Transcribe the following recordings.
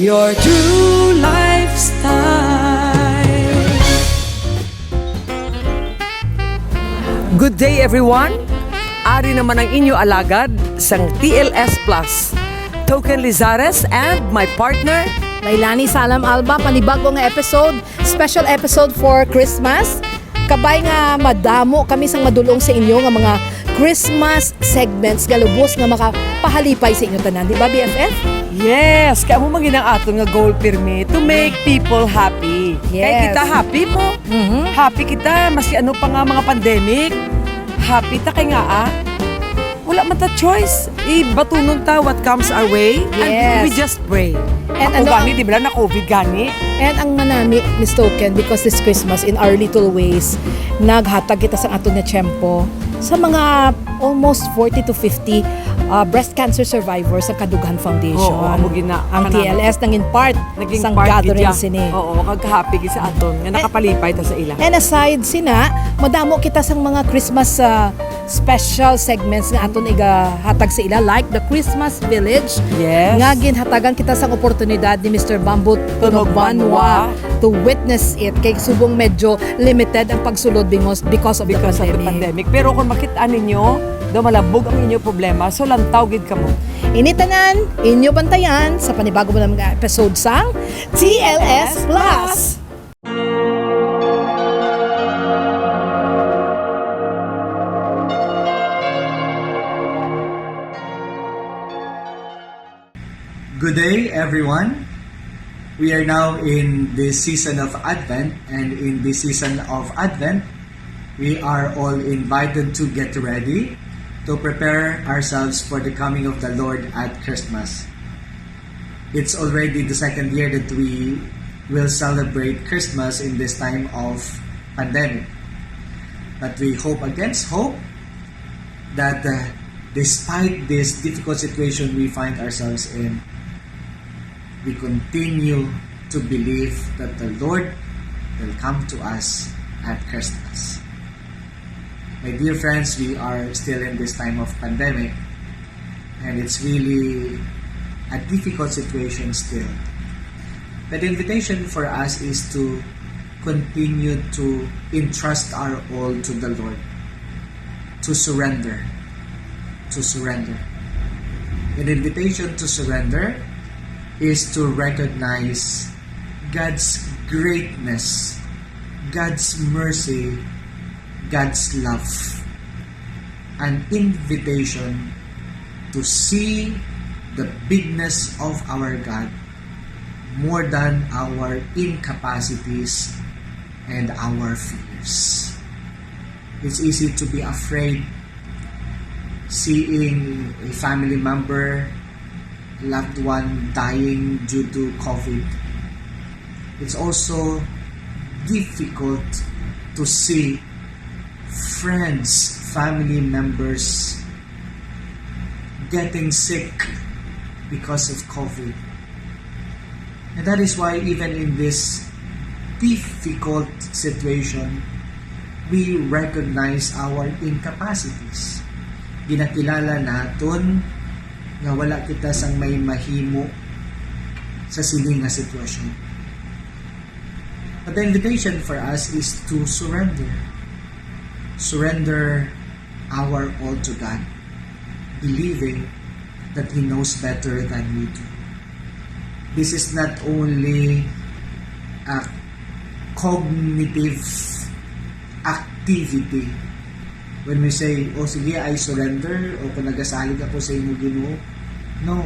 your true lifestyle. Good day everyone! Ari naman ang inyo alagad sang TLS Plus, Token Lizares and my partner Lailani Salam Alba, panibago nga episode, special episode for Christmas. Kabay nga madamo kami sang madulong sa inyo nga mga Christmas segments galubos nga makapahalipay sa inyo tanan, di ba BFF? Yes, kaya mo maginang aton nga goal pirmi to make people happy. Yes. Kaya kita happy mo. Happy kita, maski ano pa nga mga pandemic. Happy ta kay nga wala man ta choice. Ibatunon ta what comes our way. Yes. And we just pray. And Ako ano, gani, di ba na COVID gani? And ang manami, Miss Token, because this Christmas, in our little ways, naghatag kita sa aton nga tiyempo sa mga almost 40 to 50 breast cancer survivors sa Kadughan Foundation. Oo, amo gina. Ang TLS nang in part Naging sang part gathering gidya. sini. Oo, kagka-happy sa aton. Nga nakapalipay ta sa ila. And aside sina, madamo kita sang mga Christmas special segments nga aton igahatag sa ila, like the Christmas Village. Yes. Nga ginhatagan kita sang oportunidad ni Mr. Bamboo Tunog Banwa to witness it. Kay subong medyo limited ang pagsulod because of the pandemic. Pero kung makita ninyo, daw malabog ang inyo problema, so lantaw gid kamo. Initanan, inyo bantayan sa panibago mo ng mga episode sang TLS Plus. Good day, everyone. We are now in this season of Advent, and in this season of Advent, we are all invited to get ready to prepare ourselves for the coming of the Lord at Christmas. It's already the second year that we will celebrate Christmas in this time of pandemic. But we hope against hope that despite this difficult situation we find ourselves in, we continue to believe that the Lord will come to us at Christmas. My dear friends, we are still in this time of pandemic, and it's really a difficult situation still. But the invitation for us is to continue to entrust our all to the Lord, to surrender. An invitation to surrender is to recognize God's greatness, God's mercy, God's love. An invitation to see the bigness of our God more than our incapacities and our fears. It's easy to be afraid seeing a family member, loved one dying due to COVID. It's also difficult to see friends, family members getting sick because of COVID. And that is why even in this difficult situation, we recognize our incapacities. Ginakilala naton nga wala kita sang may mahimo sa siling nga sitwasyon. But the invitation for us is to surrender. Surrender our all to God, believing that He knows better than we do. This is not only a cognitive activity. When we say, sige, I surrender, o kung nagasalig ako sa imo Ginoo. No.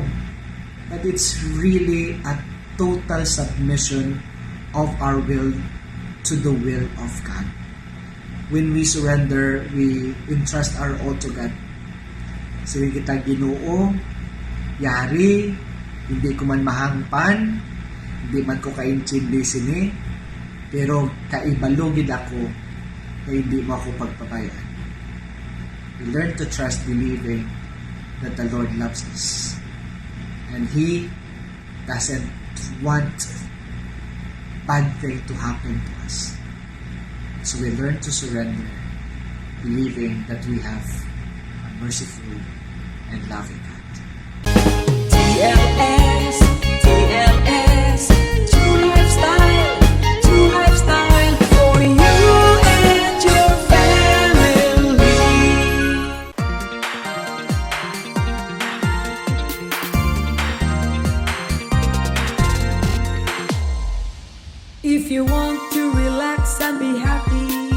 But it's really a total submission of our will to the will of God. When we surrender, we entrust our all to God. Sige kita Ginoo, yari, hindi ko man mahangpan, hindi man ko kaintindi sini, pero kaibalugid ako na hindi mo ako pagpabayaan. We learn to trust, believing that the Lord loves us. And He doesn't want bad thing to happen to us. So we learn to surrender, believing that we have a merciful and loving God. TLS, TLS. you want to relax and be happy,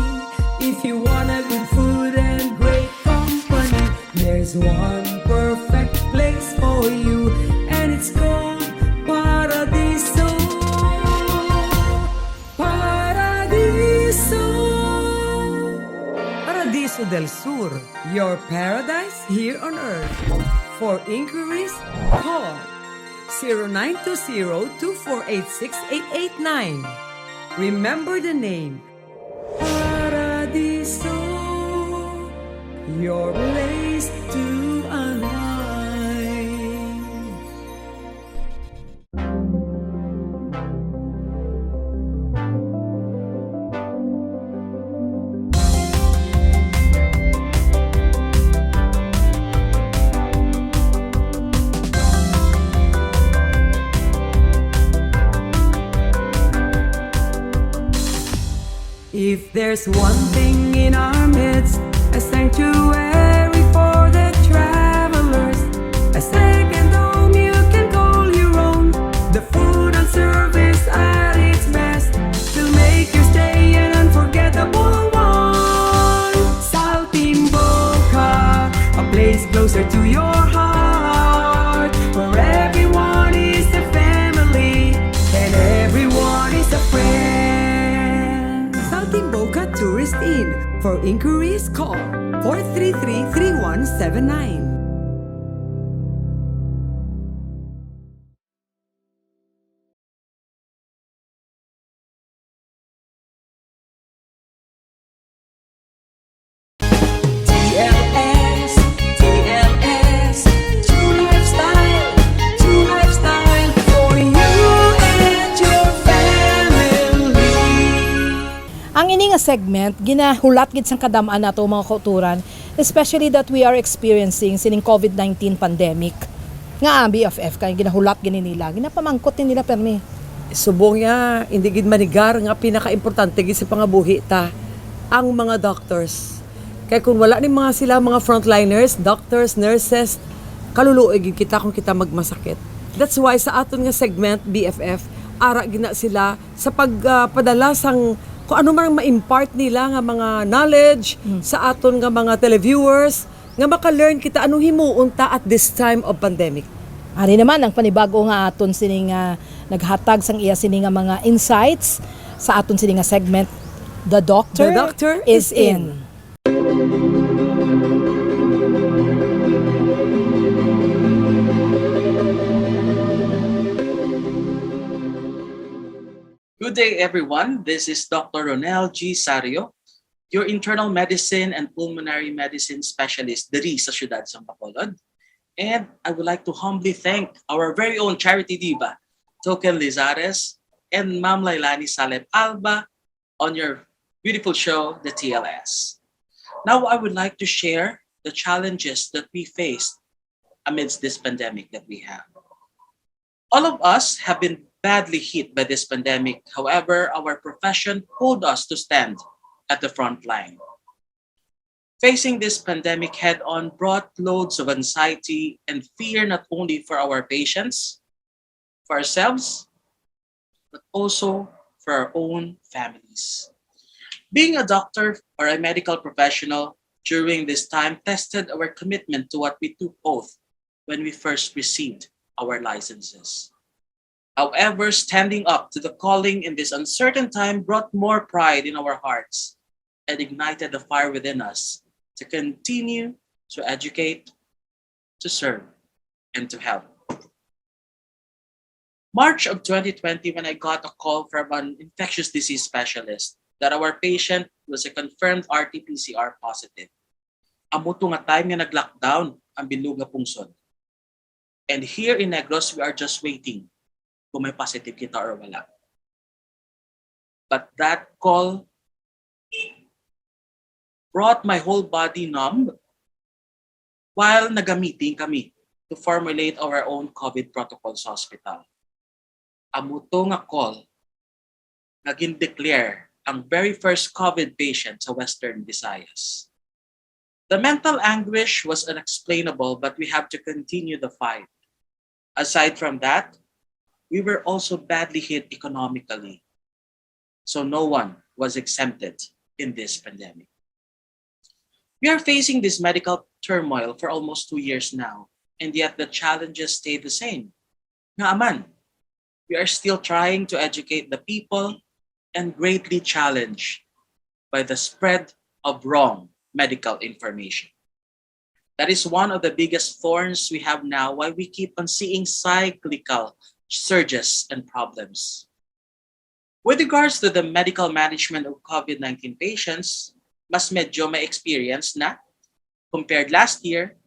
if you want a good food and great company, there's one perfect place for you, and it's called Paradiso. Paradiso. Paradiso del Sur, your paradise here on earth. For inquiries, call 0920-2486-889. Remember the name, Paradiso, your place to unwind. If there's one thing in our midst, a sanctuary for the travelers, a second home you can call your own, the food and service at its best will make your stay an unforgettable one. Saltimbocca, a place closer to your heart, where everyone is a family and everyone is a friend. Saltimbocca Tourist Inn. For inquiries, call 433-3179. TLS, TLS, TrueLifeStyle for you and your family. Ang ini nga segment ginahulat gid sang kadam-an nato mga kauturan, especially that we are experiencing sining COVID-19 pandemic. Nga BFF kay ginahulat gini nila, ginapamangkot ni nila permi. Subong nga, hindi gid manigar nga pinaka-importante gid sa pangabuhi ta ang mga doctors. Kay kung wala ni mga sila mga frontliners, doctors, nurses, kaluluoy gid kita kung kita magmasakit. That's why sa aton nga segment BFF ara gina sila sa pagpadala sang kung ano man ma-impart nila nga mga knowledge sa aton nga mga televiewers nga maka-learn kita anong himuon ta at this time of pandemic. Ari naman ang panibago nga aton sining naghatag sang iya sining nga mga insights sa aton sining nga segment, The Doctor, The Doctor is in. Good day, everyone. This is Dr. Ronel Sario, your internal medicine and pulmonary medicine specialist diri sa siyudad sa Bacolod. And I would like to humbly thank our very own charity diva, Token Lizares, and Ma'am Lailani Saleb Alba on your beautiful show, the TLS. Now, I would like to share the challenges that we faced amidst this pandemic that we have. All of us have been badly hit by this pandemic. However, our profession pulled us to stand at the front line. Facing this pandemic head-on brought loads of anxiety and fear not only for our patients, for ourselves, but also for our own families. Being a doctor or a medical professional during this time tested our commitment to what we took oath when we first received our licenses. However, standing up to the calling in this uncertain time brought more pride in our hearts and ignited the fire within us to continue to educate, to serve, and to help. March of 2020, when I got a call from an infectious disease specialist that our patient was a confirmed RT-PCR positive. Amo to nga time nga nag-lockdown ang bilog nga pungsod. And here in Negros, we are just waiting kung may positive kita or wala. But that call brought my whole body numb while nag-meeting kami to formulate our own COVID protocols sa hospital. Amo to nga call naging declare ang very first COVID patient sa Western Visayas. The mental anguish was unexplainable, but we have to continue the fight. Aside from that, we were also badly hit economically. So no one was exempted in this pandemic. We are facing this medical turmoil for almost 2 years now, and yet the challenges stay the same. Nga aman, we are still trying to educate the people and greatly challenged by the spread of wrong medical information. That is one of the biggest thorns we have now, why we keep on seeing cyclical surges and problems. With regards to the medical management of COVID-19 patients, mas medyo may experience na compared last year,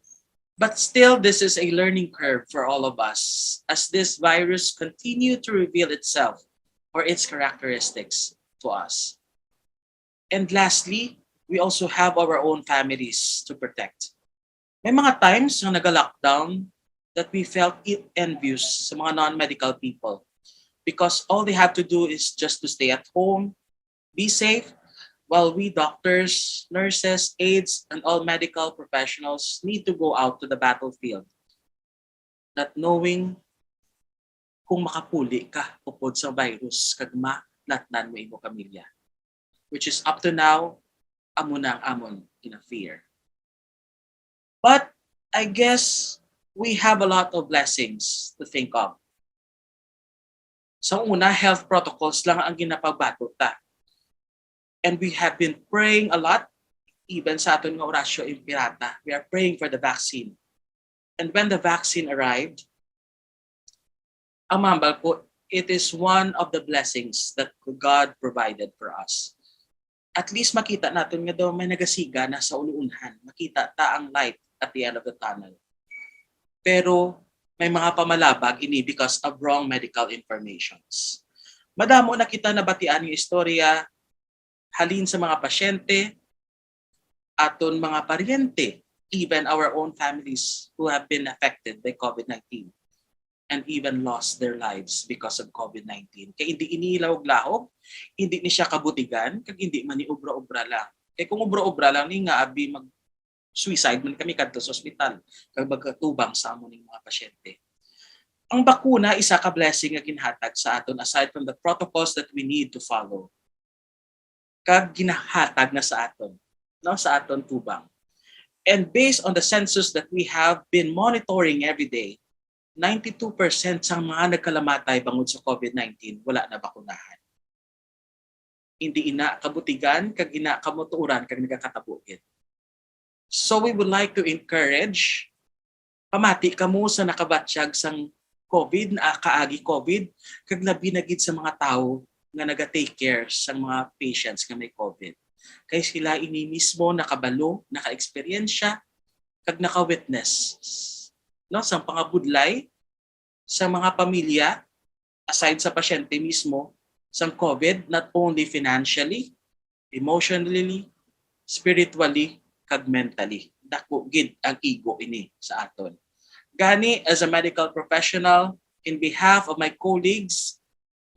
but still this is a learning curve for all of us as this virus continue to reveal itself or its characteristics to us. And lastly, we also have our own families to protect. May mga times na nag-lockdown that we felt envious sa mga non-medical people because all they have to do is just to stay at home, be safe, while we doctors, nurses, aides, and all medical professionals need to go out to the battlefield. Not knowing kung makapuli ka upod sa virus kag malatnan mo imo pamilya. Which is up to now, amo na ang amon in a fear. But I guess we have a lot of blessings to think of. Sa una, health protocols lang ang ginapagbato ta. And we have been praying a lot, even sa aton nga orasyo impirata. We are praying for the vaccine. And when the vaccine arrived, amambal ko, it is one of the blessings that God provided for us. At least makita natin nga daw may nagasiga na sa uluunhan. Makita ta ang light at the end of the tunnel. Pero may mga pamalabag ini because of wrong medical informations. Madamo na kita nabatian yung istorya halin sa mga pasyente, aton mga paryente, even our own families who have been affected by COVID-19 and even lost their lives because of COVID-19. Kaya hindi inilaw-lahog, hindi ni siya kabutigan, kag hindi man ni ubra-ubra lang. Kaya kung ubra-ubra lang, ni nga abi mag-suicide man kami kadto sa ospital, kag magkatubang sa amon ng mga pasyente. Ang bakuna, isa ka blessing nga ginhatag sa aton aside from the protocols that we need to follow. Kag ginahatag na sa aton, no, sa aton tubang. And based on the census that we have been monitoring every day, 92% sa mga nagkalamatay bangod sa COVID-19 wala na bakunahan. Hindi ina kabutigan, kag ina kamutuuran, kag nagkakatabugin. So we would like to encourage, pamati kamo sa nakabatsyag sang COVID, na kaagi COVID, kag labi na gid sa mga tao nga naga-take care sa mga patients nga may COVID. Kaya sila ini mismo nakabalo, naka-eksperyensya, kag naka-witness, no, sa pangabudlay sa mga pamilya, aside sa pasyente mismo, sa COVID, not only financially, emotionally, spiritually, kag mentally. Dako gid ang ego ini sa aton. Gani, as a medical professional, in behalf of my colleagues,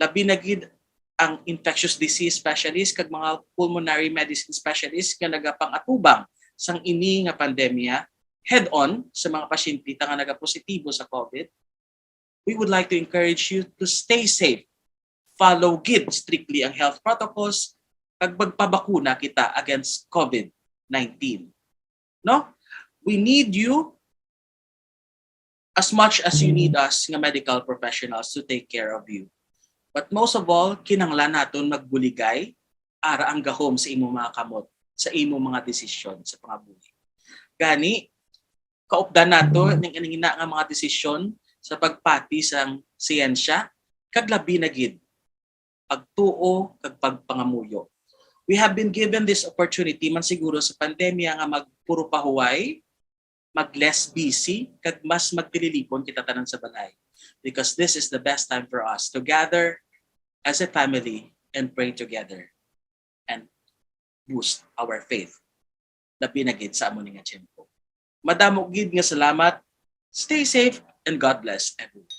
labi na gid ang infectious disease specialist kag mga pulmonary medicine specialist nga nagapang-atubang sang ini nga pandemya head-on sa mga pasyente nga nagapositibo sa COVID. We would like to encourage you to stay safe. Follow gid strictly ang health protocols kag magpabakuna kita against COVID-19. No? We need you as much as you need us nga medical professionals to take care of you. But most of all, kinanglan naton magbuligay ara ang gahom sa imo mga kamot, sa imo mga desisyon sa pangabuhi. Gani, kaupdan nato ning inina nga mga desisyon sa pagpati sang siyensya kag labi na gid pagtuo kag pagpangamuyo. We have been given this opportunity man siguro sa pandemya nga magpuro pahuway, mag less busy kag mas magtililipon kita tanan sa balay. Because this is the best time for us to gather as a family and pray together and boost our faith. Labi na gid sa amon nga tiyempo. Madamo gid nga salamat. Stay safe and God bless everyone.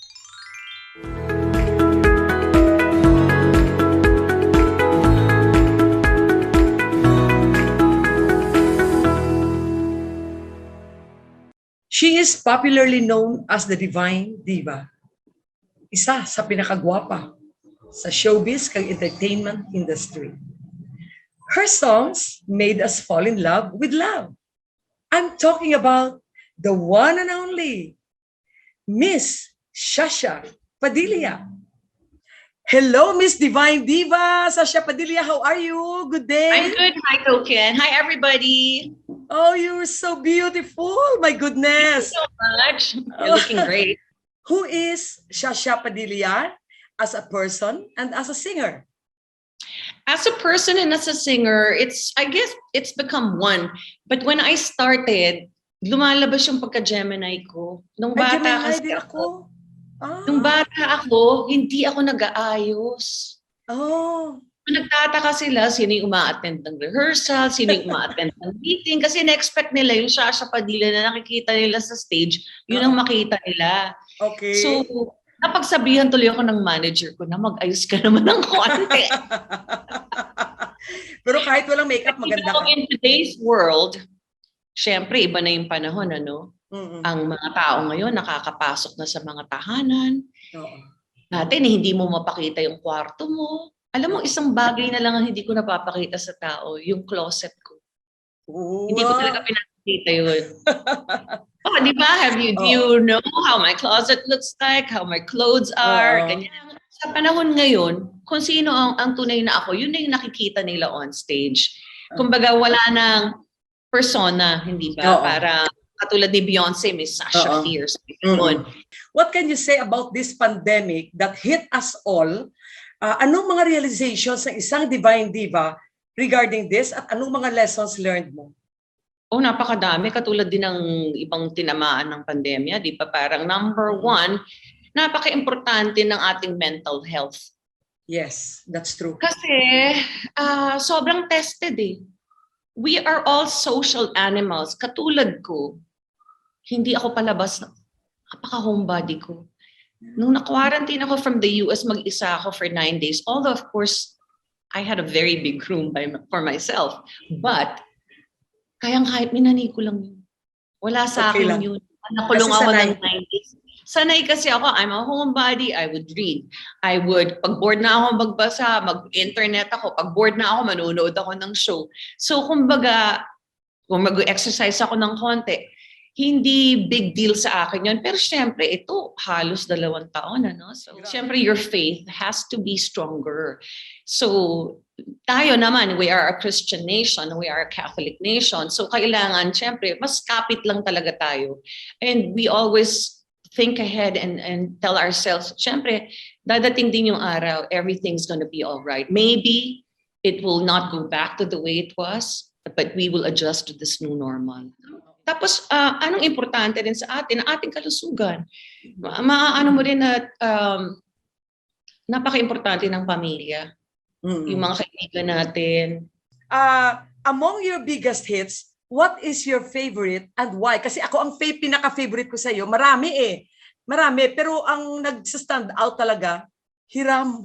She is popularly known as the Divine Diva. Isa sa pinakagwapa, sa showbiz kag entertainment industry. Her songs made us fall in love with love. I'm talking about the one and only Miss Zsa Zsa Padilla. Hello, Miss Divine Diva Zsa Zsa Padilla. How are you? Good day. I'm good. Hi, Talken. Hi, everybody. Oh, you're so beautiful. My goodness. So much. You're looking great. Who is Zsa Zsa Padilla as a person and as a singer? As a person and as a singer, I guess it's become one. But when I started, lumalabas yung pagka-Gemini ko. Nung Ay, bata Gemini kasi din ako. Nung bata ako, hindi ako nag-aayos. Oh. Nagtataka sila, sino yung uma-attend ng rehearsal, sino yung uma-attend ng meeting. Kasi na-expect nila yung Zsa Zsa Padilla na nakikita nila sa stage, yun ang makita nila. Okay. So, napagsabihan tuloy ako ng manager ko na mag-ayos ka naman ng konti. Pero kahit walang makeup, maganda ka. In today's world, syempre, iba na yung panahon, ano? Ang mga tao ngayon nakakapasok na sa mga tahanan. Oo. Dati hindi mo mapakita yung kwarto mo. Alam mo, isang bagay na lang ang hindi ko napapakita sa tao, yung closet ko. Ooh, Hindi ko talaga pinakita yun. Oh, di ba? Do you know how my closet looks like, how my clothes are, ganyan. Sa panahon ngayon, kung sino ang tunay na ako, yun na yung nakikita nila on stage. Kumbaga, wala nang persona, hindi ba? Para katulad ni Beyonce, may Sasha Fierce. What can you say about this pandemic that hit us all? Anong mga realizations ng isang divine diva regarding this at anong mga lessons learned mo? Oh, napakadami. Katulad din ng ibang tinamaan ng pandemya. Di ba? Parang number one, napaka-importante ng ating mental health. Yes, that's true. Kasi sobrang tested eh. We are all social animals. Katulad ko, hindi ako palabas. Napaka-homebody ko. Nung na-quarantine ako from the US, mag-isa ako for 9 days. Although, of course, I had a very big room for myself. But, kahit minani ko lang yun. Wala sa Okay akin lang. yun. Nakulong Kasi ako sanay. ng 9 days. Sanay kasi ako, I'm a homebody, I would read. Pag bored na ako magbasa, mag-internet ako. Pag bored na ako, manonood ako ng show. So, kumbaga, kung mag-exercise ako ng konti, hindi big deal sa akin yun. Pero syempre, ito halos 2 taon. Ano? So, syempre, your faith has to be stronger. So, tayo naman, we are a Christian nation, we are a Catholic nation. So, kailangan, syempre, mas kapit lang talaga tayo. And we always think ahead and tell ourselves, syempre, dadating din yung araw, everything's gonna be all right. Maybe it will not go back to the way it was, but we will adjust to this new normal. Tapos, anong importante rin sa atin? Ating kalusugan. Maano mo rin na napaka-importante ng pamilya. Yung mga kaibigan natin. Among your biggest hits, what is your favorite and why? Kasi ako ang pinaka-favorite ko sa iyo, marami eh. Marami, pero ang nag-stand out talaga, Hiram.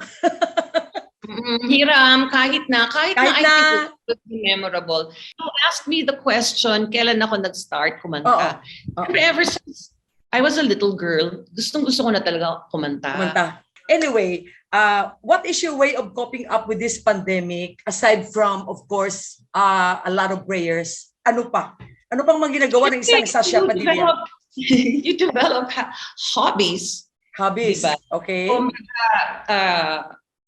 Hiram, kahit na I think it would be memorable. You asked me the question, kailan ako nag-start kumanta? Ever since I was a little girl, gustong-gusto ko na talaga kumanta. Anyway, what is your way of coping up with this pandemic aside from, of course, a lot of prayers? Ano pa? Ano pang mga ginagawa ng isang Zsa Zsa Padilla? You develop hobbies. Hobbies, diba? Okay.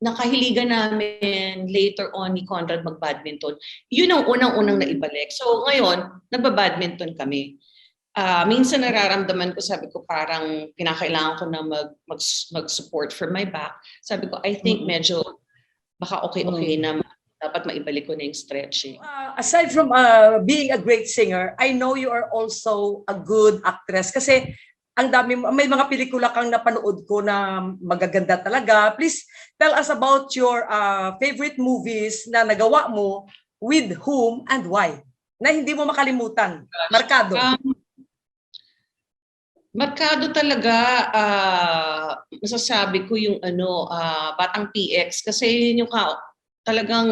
Nakahiligan namin later on ni Conrad mag-badminton. Yun ang unang-unang naibalik. So ngayon, nagba-badminton kami. Minsan nararamdaman ko, sabi ko parang kinakailangan ko na mag-support for my back. Sabi ko, I think medyo baka okay na dapat maibalik ko na yung stretching. Aside from being a great singer, I know you are also a good actress kasi ang dami, may mga pelikula kang napanood ko na magaganda talaga. Please tell us about your favorite movies na nagawa mo, with whom and why, na hindi mo makalimutan. Markado. Markado talaga, masasabi ko yung Batang PX kasi yun yung talagang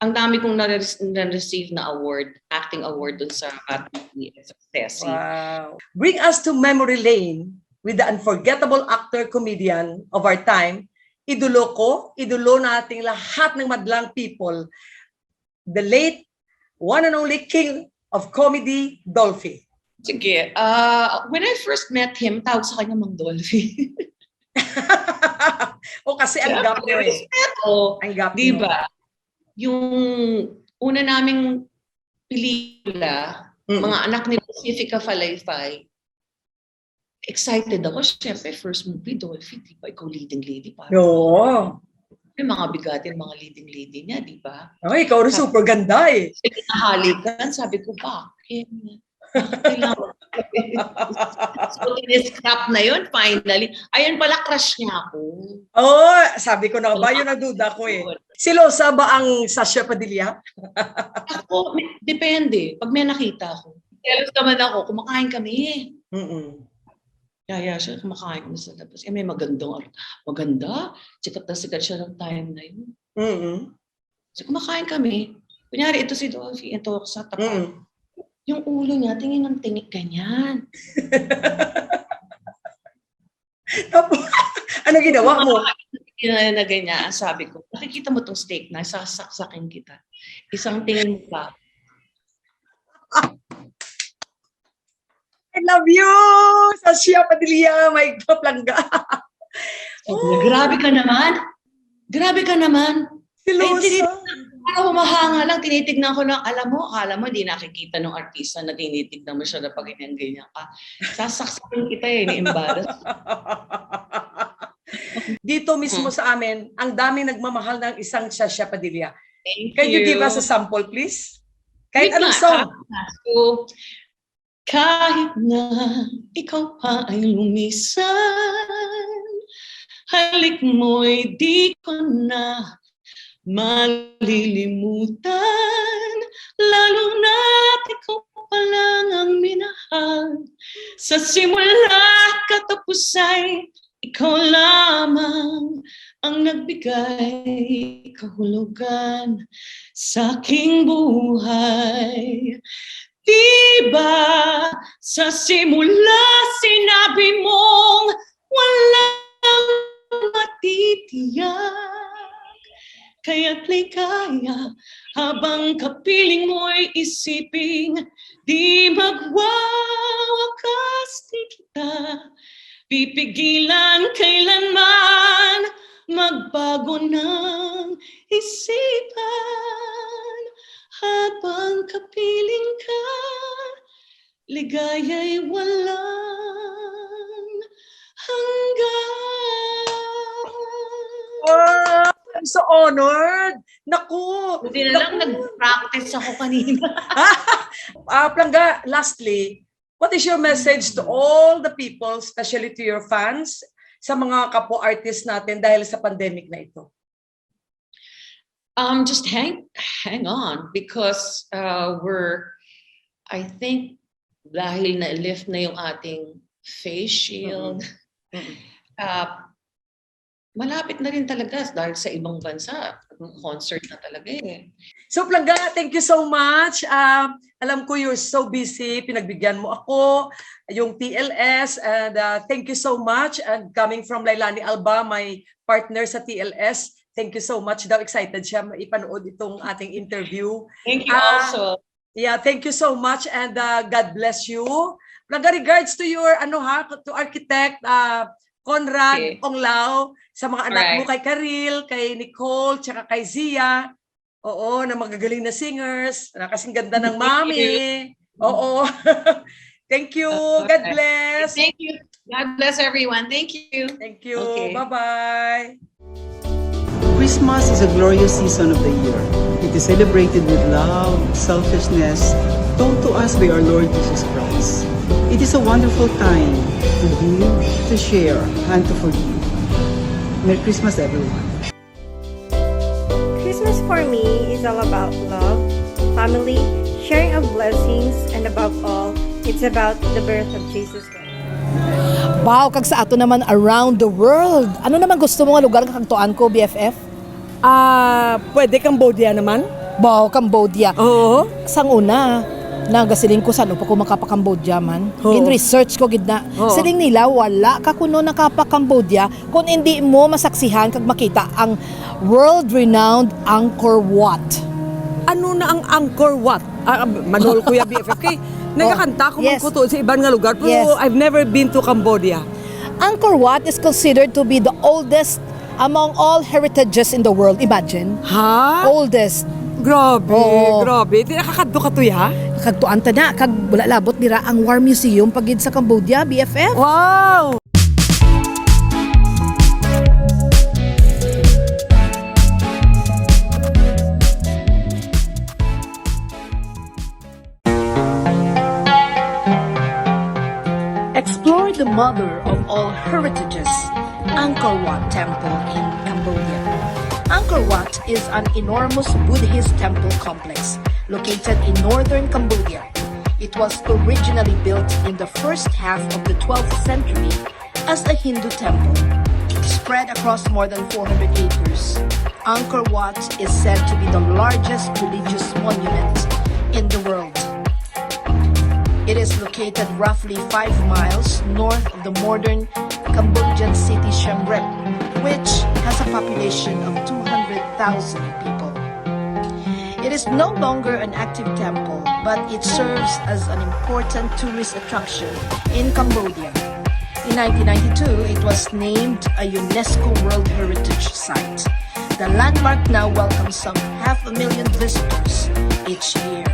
ang dami kong na-receive na award, acting award dun sa Batang PX. Wow. Bring us to memory lane with the unforgettable actor comedian of our time, idolo ko, idolo nating lahat ng madlang people, the late, one and only king of comedy, Dolphy. Sige, when I first met him, tawag sa kanya Mang Dolphy. O kasi ang gap niyo eh. Ang gap Di niyo. ba? Yung una naming pelikula, mga anak ni Pacifica Falayfay, excited ako. Siyempre, first movie, Dolphy, di ba? Ikaw leading lady. Oo. May mga bigatin, mga leading lady niya, di ba? Ay, ikaw rin super ganda eh. Nahalikan, sabi ko, bakit? Kailangan. So, in-scrap na yun, finally. Ayun pala, crush niya ako. Oo, sabi ko na ba, yun ang duda ko eh. Si Losa ba ang Zsa Zsa Padilla? Ako, depende. Pag may nakita ako. Jealous naman ako, kumakain kami. Kaya siya, kumakain kami sa labas. May maganda. Sikat siya ng time na yun. So, kumakain kami. Kunyari, ito si Dolphy, ito sa tapat. Yung ulo niya, tingin ng tingin, ganyan. Ano ginawa mo? Na ganyan, sabi ko, nakikita mo tong steak na, sasaksakin kita. Isang tingin mo pa. I love you! Zsa Zsa Padilla, my kaplangga. Grabe ka naman. Grabe ka naman. Si Losa. Ako humahanga lang, tinitignan ko lang, akala mo, di nakikita ng artista na tinitignan mo siya na pag ganyan ka. Sasaksakin kita ni-embarrass. Dito mismo sa amin, ang daming nagmamahal ng isang Zsa Zsa Padilla. Thank Can you give us a sample, please? Kahit anong song. So, kahit na ikaw pa ay lumisan, halik mo'y di ko na malilimutan, lalo na't ikaw pa lang ang minahal. Sa simula katapusay, ikaw lamang ang nagbigay kahulugan sa aking buhay. Diba sa simula sinabi mong walang matitiyak, kaya't ligaya habang kapiling mo'y isiping di magwawakas di kita pipigilan kailanman magbago ng isipan. Habang kapiling ka, ligaya'y walang hanggan. Oh, I'm so honored. Naku. Buti na lang nag-practice ako kanina. Plangga, lastly, what is your message to all the people, especially to your fans, sa mga kapo-artists natin dahil sa pandemic na ito? Just hang on because I think dahil na-lift na yung ating face shield, malapit na rin talaga dahil sa ibang bansa, concert na talaga eh. So Plangga, thank you so much. Alam ko you're so busy, pinagbigyan mo ako, yung TLS, and thank you so much. And coming from Lailani Alba, my partner sa TLS, thank you so much daw. Excited siya ipanood itong ating interview. Thank you also. Yeah, thank you so much and God bless you. Plangga, regards to your to architect Conrad Onglao, sa mga anak mo, kay Karil, kay Nicole, tsaka kay Zia. Oo, na magagaling na singers, na kasing ganda ng mami. Oo. Thank you. God bless. Thank you. God bless everyone. Thank you. Thank you. Okay. Bye-bye. Christmas is a glorious season of the year. It is celebrated with love, selflessness, taught to us by our Lord Jesus Christ. It is a wonderful time to give, to share, and to forgive. Merry Christmas, everyone. Christmas for me is all about love, family, sharing of blessings, and above all, it's about the birth of Jesus Christ. Wow, kag sa ato naman around the world. Ano naman gusto mo nga lugar kagtuan ko, BFF? Pwede Cambodia naman? Wow, Cambodia. Oo. Sang una, Nagasiling ko sa pa ko makapa-Cambodia man. Oo. In research ko gid na. Oo. Siling nila wala ka kuno nakapa-Cambodia kung hindi mo masaksihan kag makita ang world-renowned Angkor Wat. Ano na ang Angkor Wat? Manol Kuya BFF. Kay nagakanta ko Yes. magkuto sa ibang nga lugar pero Yes. I've never been to Cambodia. Angkor Wat is considered to be the oldest among all heritages in the world. Imagine. Ha? Oldest. Grabe, Oo. grabe. Tinakakadto ka to ya? Kadtuan ta na kag wala labot dira ang War Museum pagid sa Cambodia, BFF. Wow! Explore the mother of all heritages, Angkor Wat Temple in Cambodia. Angkor Wat is an enormous Buddhist temple complex located in northern Cambodia. It was originally built in the first half of the 12th century as a Hindu temple. Spread across more than 400 acres, Angkor Wat is said to be the largest religious monument in the world. It is located roughly 5 miles north of the modern Cambodian city Siem Reap, which has a population of 200,000 people. It is no longer an active temple, but it serves as an important tourist attraction in Cambodia. In 1992, it was named a UNESCO World Heritage Site. The landmark now welcomes some 500,000 visitors each year.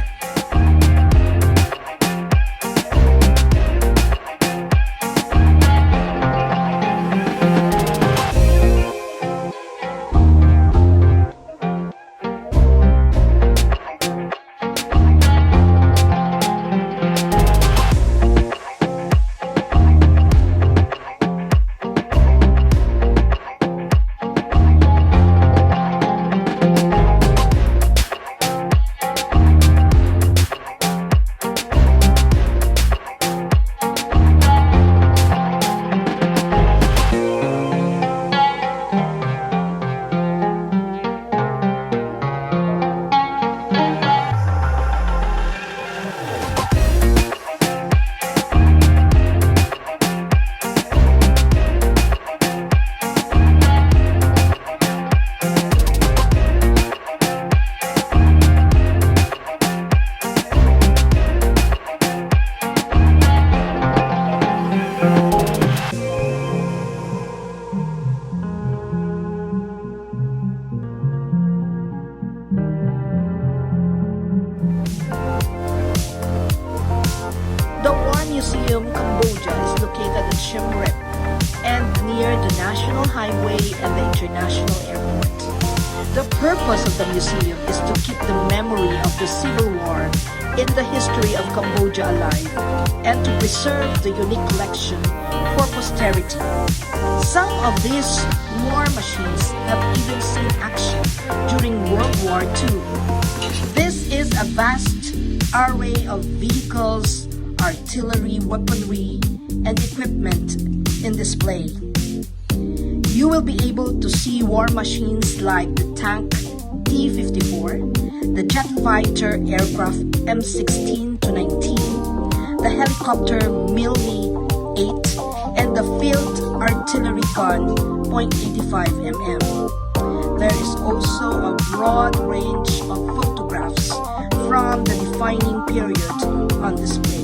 The War Museum Cambodia is located in Siem Reap and near the National Highway and the International Airport. The purpose of the museum is to keep the memory of the Civil War in the history of Cambodia alive and to preserve the unique collection for posterity. Some of these war machines have even seen action during World War II. This is a vast array of vehicles, artillery, weaponry, and equipment in display. You will be able to see war machines like the tank T-54, the jet fighter aircraft M16 to 19, the helicopter Milne-8, and the field artillery gun .85 mm. There is also a broad range of photographs from the defining period on display.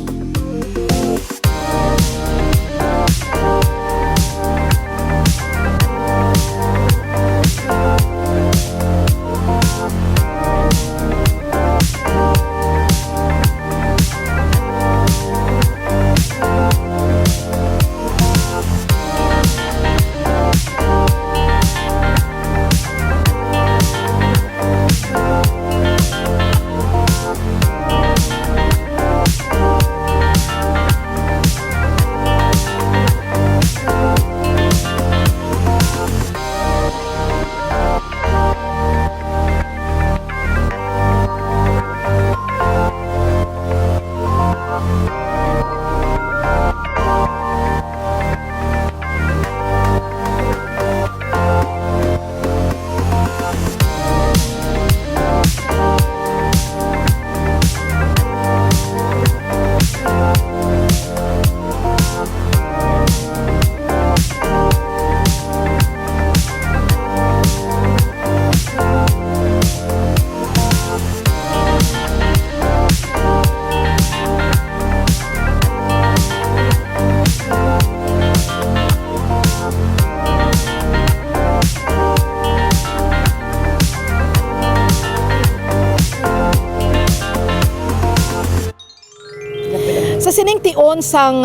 dayon sang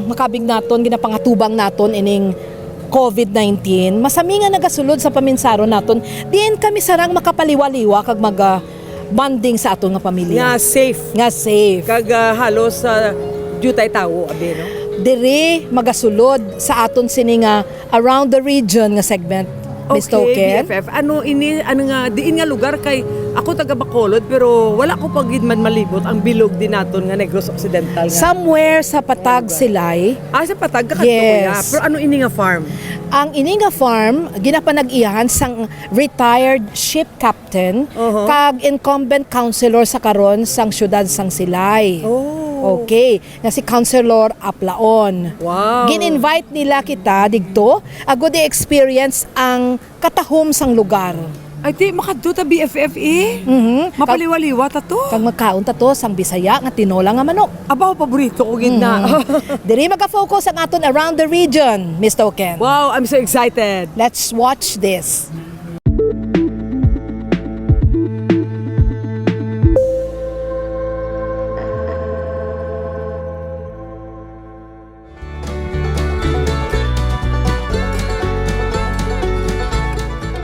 makabig naton ginapangatubang naton ining COVID-19, masami nga nagasulod sa paminsaro naton, diin kami sarang makapaliwaliwa kag bonding sa aton nga pamilya. Nga safe. Nga safe. Kag halos sa jutay tawo abi no. Diri magasulod sa aton sini nga around the region nga segment. Miss Token. BFF. Ano nga diin nga lugar kay ako taga Bacolod pero wala ko pagid man malibot ang bilog din naton nga Negros Occidental nga. Somewhere sa Patag, Silay. Sa Patag ka Yes. Pero ano ini nga farm? Ang ininga farm ginapanag-iyahan sang retired ship captain kag incumbent councilor sa karon sang syudad sang Silay. Okay, nga si Councilor Aplaon. Wow. Gin-invite nila kita digto, a good experience ang katahom sang lugar. Ay di makadto ta BFF Mapaliwaliwa ta to. Kag magkaon ta to sang Bisaya nga tinola nga manok. Abaw paborito ko gid na. Diri maka-focus ang aton around the region, Miss Token. Wow, I'm so excited. Let's watch this.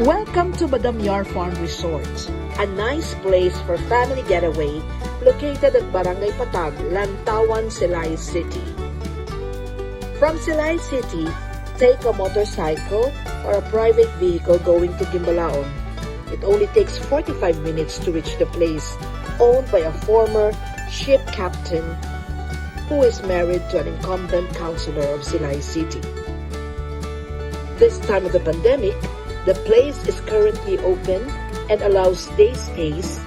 Welcome to Badamyar Resort, a nice place for family getaway located at Barangay Patag, Lantawan, Silay City. From Silay City, take a motorcycle or a private vehicle going to Gimbalaon. It only takes 45 minutes to reach the place, owned by a former ship captain who is married to an incumbent councilor of Silay City. This time of the pandemic, the place is currently open and allows day stays,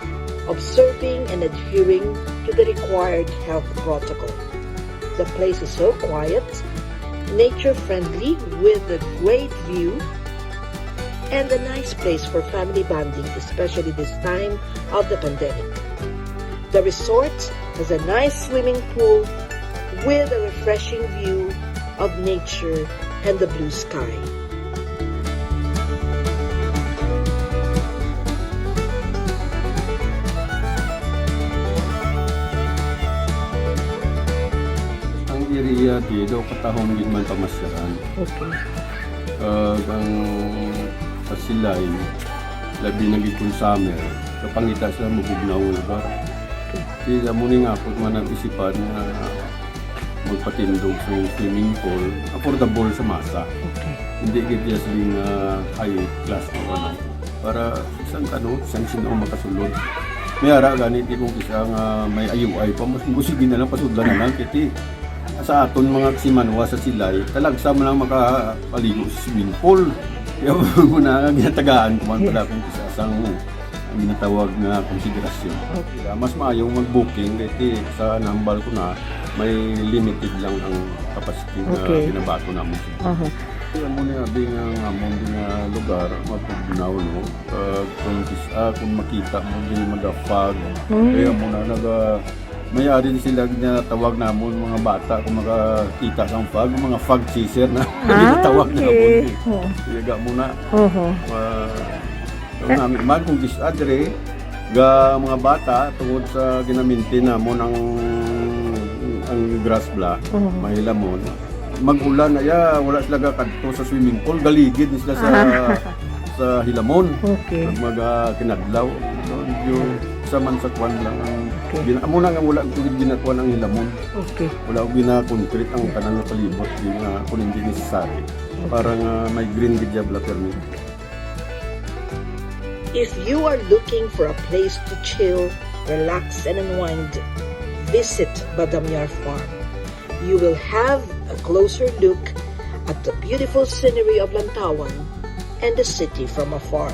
observing and adhering to the required health protocol. The place is so quiet, nature-friendly with a great view, and a nice place for family bonding, especially this time of the pandemic. The resort has a nice swimming pool with a refreshing view of nature and the blue sky. Area dito katahom gid man pamasyaran. Okay. Ang Silay labi na gid kun summer kapangita sa mabugnaw nga lugar. Kaya mo ning akot man ang isipan na magpatindog sa swimming pool, affordable sa masa. Okay. Hindi gid ya siling high class na para isang sino makasulod. May ara ganit kung isa nga may ayuay pa mas gusigi na lang pasudlan na lang kiti sa aton mga simanwa sa Silay, talagsa mo lang makapaligo sa swimming pool. Kaya mo na ginatagaan ko man pala kung isa sang ginatawag na konsiderasyon. Kaya mas maayong mag-booking kasi sa nambal ko na may limited lang ang capacity na binabato namin. Kaya mo na nga among lugar, mapagbunaw, no? Kung makita mo din mag-fog, kaya mo na may-ari din sila na tawag namon mga bata kung makakita ng fog, mga fog chaser na ginatawag namon. Kaya muna. Namin man kung disadre ga mga bata tungod sa ginaminti namon ang grass block, mahilamon. Mag-ulan na wala sila kadto sa swimming pool, galigid sila sa hilamon. Kinadlaw. Yung saman sa kwan lang ang muna nga wala ko ginatwa ng hilamon. Wala ko gina-concrete ang tanan na palibot kung hindi necessary. Para nga may green gidya bla permit. If you are looking for a place to chill, relax, and unwind, visit Badamyar Farm. You will have a closer look at the beautiful scenery of Lantawan and the city from afar.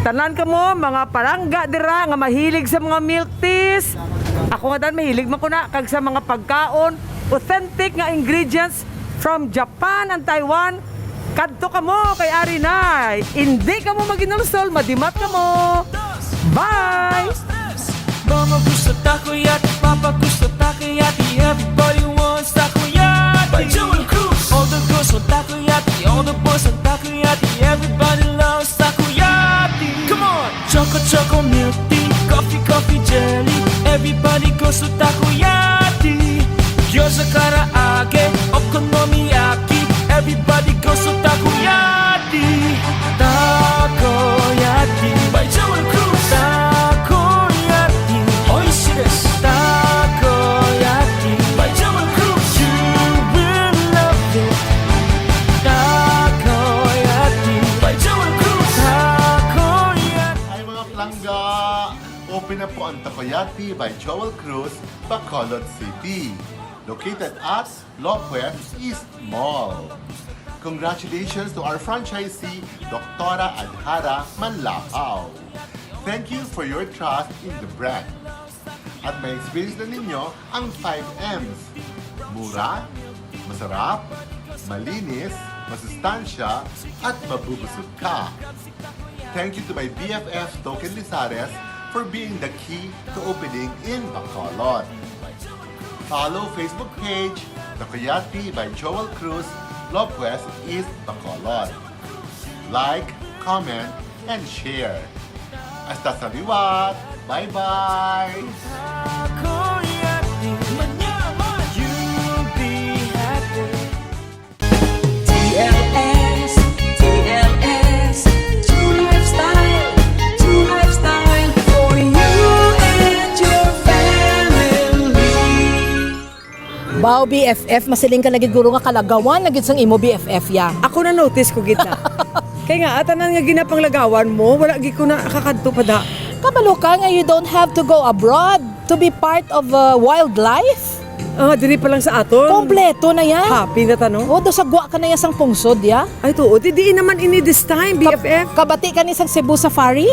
tanan ka mo, mga palangga dira nga mahilig sa mga milk teas. Ako nga dan mahilig man ko na kag sa mga pagkaon, authentic nga ingredients from Japan and Taiwan. Kadto ka mo kay Arinay. Hindi ka mo maginulsol, madimat ka mo. Bye! Mama gusto takoyaki, Papa gusto takoyaki, everybody wants takoyaki. By Joel Cruz. All the girls want takoyaki, all the boys want takoyaki, everybody loves takoyaki. Come on! Choco choco milk tea, coffee coffee jelly, everybody goes to takoyaki. Gyoza karaage, okonomiyaki, everybody goes to takoyaki. Takoyaki by Joel Cruz. Takoyaki, oishii desu. Takoyaki by Joel Cruz. You will love it. Takoyaki by Joel Cruz. Takoyaki. Ay mga plangga! Open na po ang Takoyaki by Joel Cruz, Bacolod City. Located at Lopez East Mall. Congratulations to our franchisee, Dr. Adhara Manlapaw. Thank you for your trust in the brand. At may experience na ninyo ang 5Ms. Mura, masarap, malinis, masustansya, at mabubusog ka. Thank you to my BFF Token Lizares for being the key to opening in Bacolod. Follow Facebook page, Takoyaki by Joel Cruz, Lopez East Bacolod. Like, comment, and share. Hasta sa liwat! Bye-bye! Takoyaki, manyaman, you'll be happy. TLS, TLS, True Lifestyle, True Lifestyle for you and your family. Bao BFF, masiling ka lagi guro nga kalagawan, lagi sang imo BFF ya. Ako na notice ko gitna. Kaya nga, atanan nga ginapanglagawan mo, wala gi ko na kakadto pa da. Kabalo ka nga you don't have to go abroad to be part of wildlife. Diri pa lang sa aton. Kompleto na yan. Happy na tanong. O, do sa gwa ka na yan sang pungsod, ya. Ay, tuo, didiin naman ini this time, BFF. Kabati ka ni sang Cebu Safari?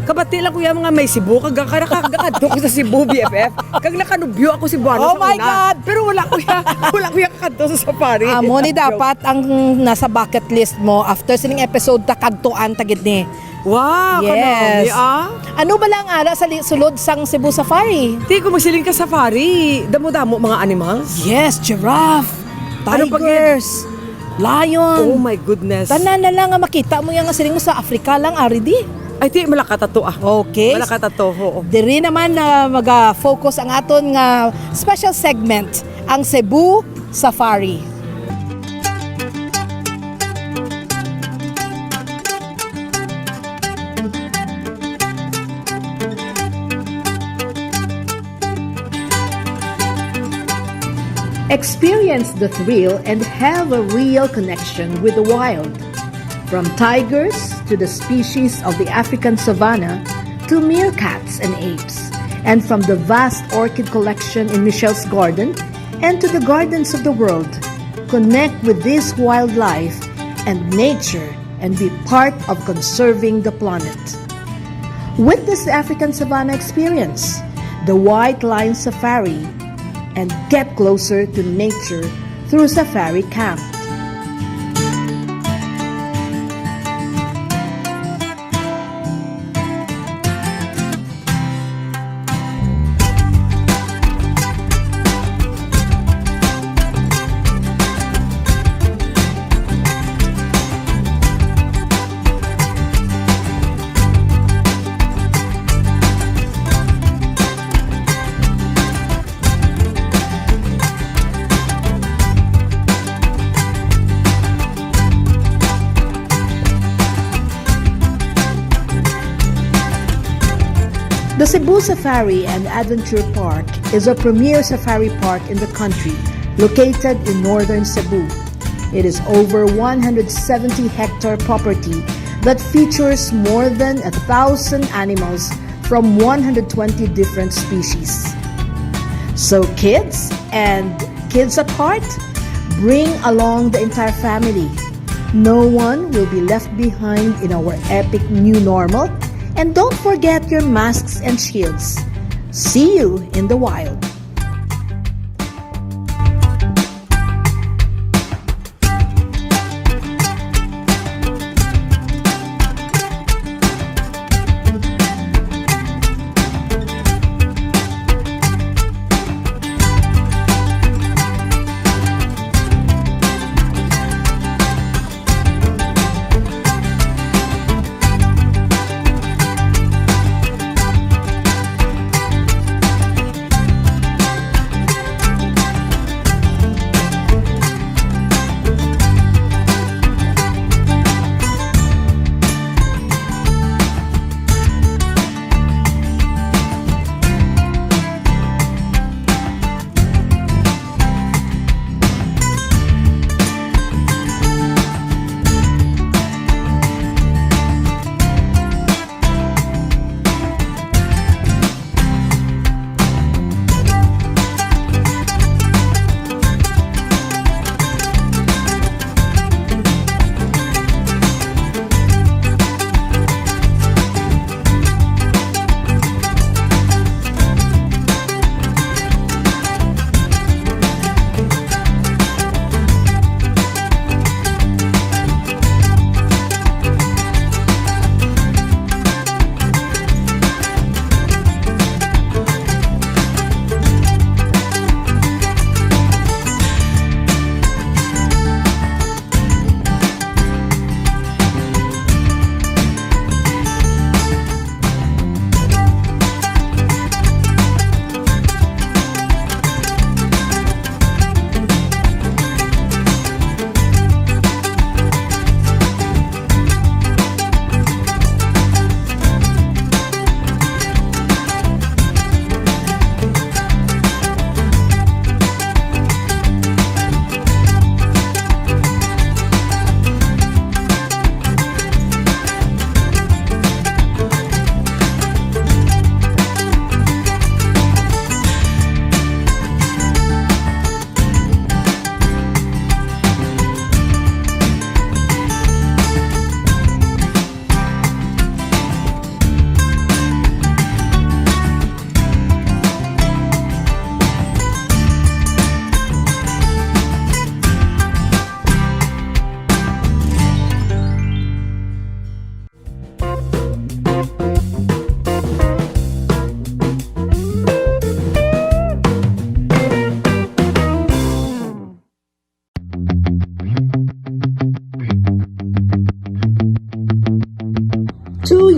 Kabati lang kuya mga may Cebu, kagakadto ko sa Cebu, BFF. Kag nakanubyo ako si Buano Oh sa my una. God! Pero wala kuya kakadto sa safari. Amo ni dapat ang nasa bucket list mo after sining episode takagtuan tagid ni. Wow, Yes. kanami Ano ba lang ara sa sulod sang Cebu Safari? Di ko magsiling ka safari. Damo-damo mga animals. Yes, giraffe, Ano pa tigers, lion. Oh my goodness. Tanan na lang nga makita mo yung nga siling mo sa Africa lang, ari di. Ay, di, malakatato Okay. Malakatato, oo. Diri naman na mag-focus ang aton nga special segment, ang Cebu Safari. Experience the thrill and have a real connection with the wild. From tigers to the species of the African savanna to meerkats and apes, and from the vast orchid collection in Michelle's garden and to the gardens of the world, connect with this wildlife and nature and be part of conserving the planet. Witness the African savanna experience, the White Line Safari, and get closer to nature through Safari Camp. The Cebu Safari and Adventure Park is a premier safari park in the country, located in northern Cebu. It is over 170-hectare property that features more than 1,000 animals from 120 different species. So kids and kids at heart, bring along the entire family. No one will be left behind in our epic new normal. And don't forget your masks and shields. See you in the wild.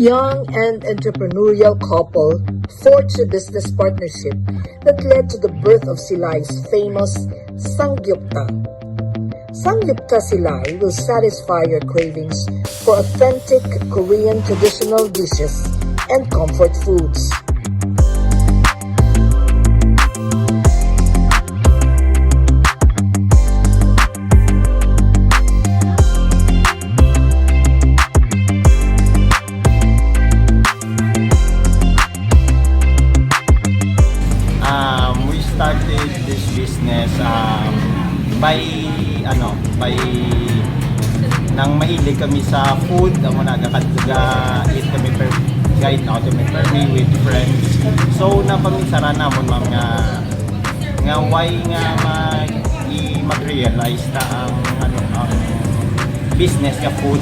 Young and entrepreneurial couple forged a business partnership that led to the birth of Silay's famous Samgyupta. Samgyupta Silay will satisfy your cravings for authentic Korean traditional dishes and comfort foods. Nang mahilig kami sa food, amo nagakadga eat kami per guide na kami per me with friends. So napaminsara namon nga why nga mag-realize ta ang business nga food.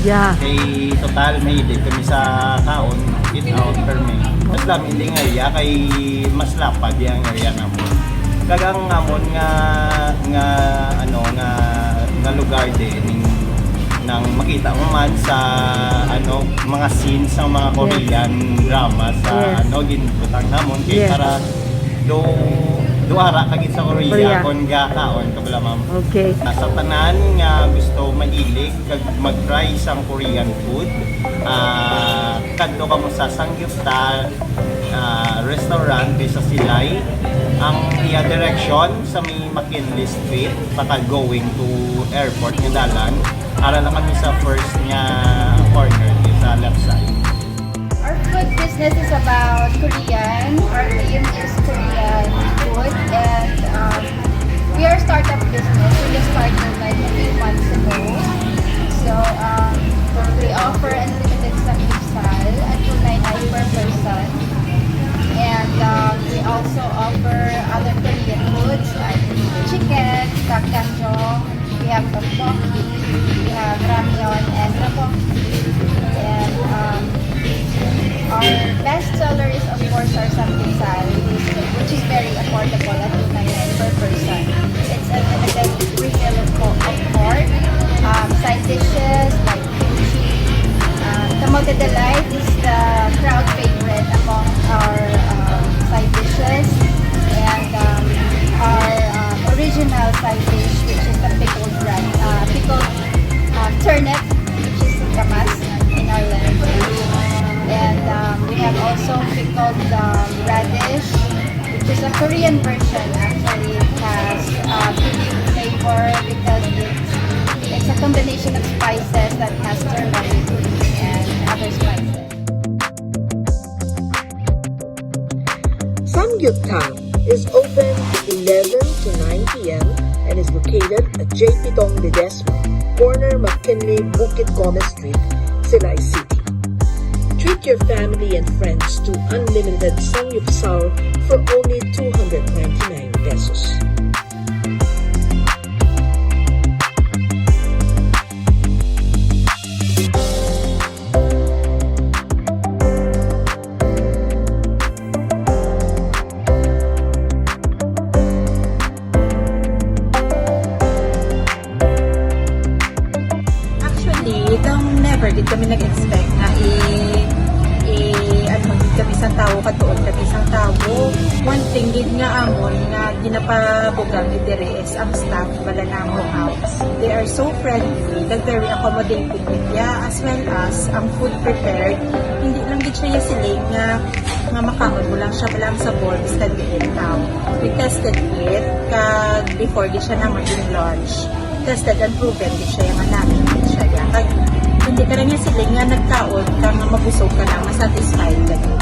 Yeah. Kay total mahilig kami sa kaon, eat out per me. Mas lang hindi nga kay mas lapad yang area namon. Kagang amon nga lugar din nang makita mo man sa mga scenes ng mga Korean drama sa ginbutang namon kay para duara kagit sa Korea kon kaon kabla ma'am. Okay. Nasa tanan nga gusto mahilig kag mag-try sang Korean food. Kadto ka mo sa Samgyupta restaurant di sa Silay. Ang iya direction sa may McKinley Street Patag going to airport nga dalan. Ara lang kami sa first nga corner sa left side. Our food business is about Korean. Our aim is Korean food, and we are a startup business. We just started like a few months ago. Kamote delight is the crowd favorite among our side dishes, and our original side dish, which is the pickled turnip, which is kamas in our language, and we have also pickled radish, which is a Korean version. Actually, it has unique flavor because it's a combination of spices that has turmeric and other spices. Samgyupta is open 11 to 9 p.m. and is located at JP Tong Ledesma, corner McKinley, Bukit Gomez Street, Silay City. Treat your family and friends to unlimited Samgyupsal for only 299 pesos. Never din kami nag-expect na kami isang tao katuon kami isang tao. One thing din nga amon nga ginapabugang ni dire is ang staff bala na mo house. They are so friendly, they're very accommodating with ya, as well as ang food prepared. Hindi lang gid siya siling nga makaon mo lang siya balang sa bowl instead of tao. We tested it before di siya naman yung lunch. Tested and proven di siya yung namin di siya ya. Hindi ka rin yung siling nga nagkaon ka nga mabusog ka na, masatisfied ka din.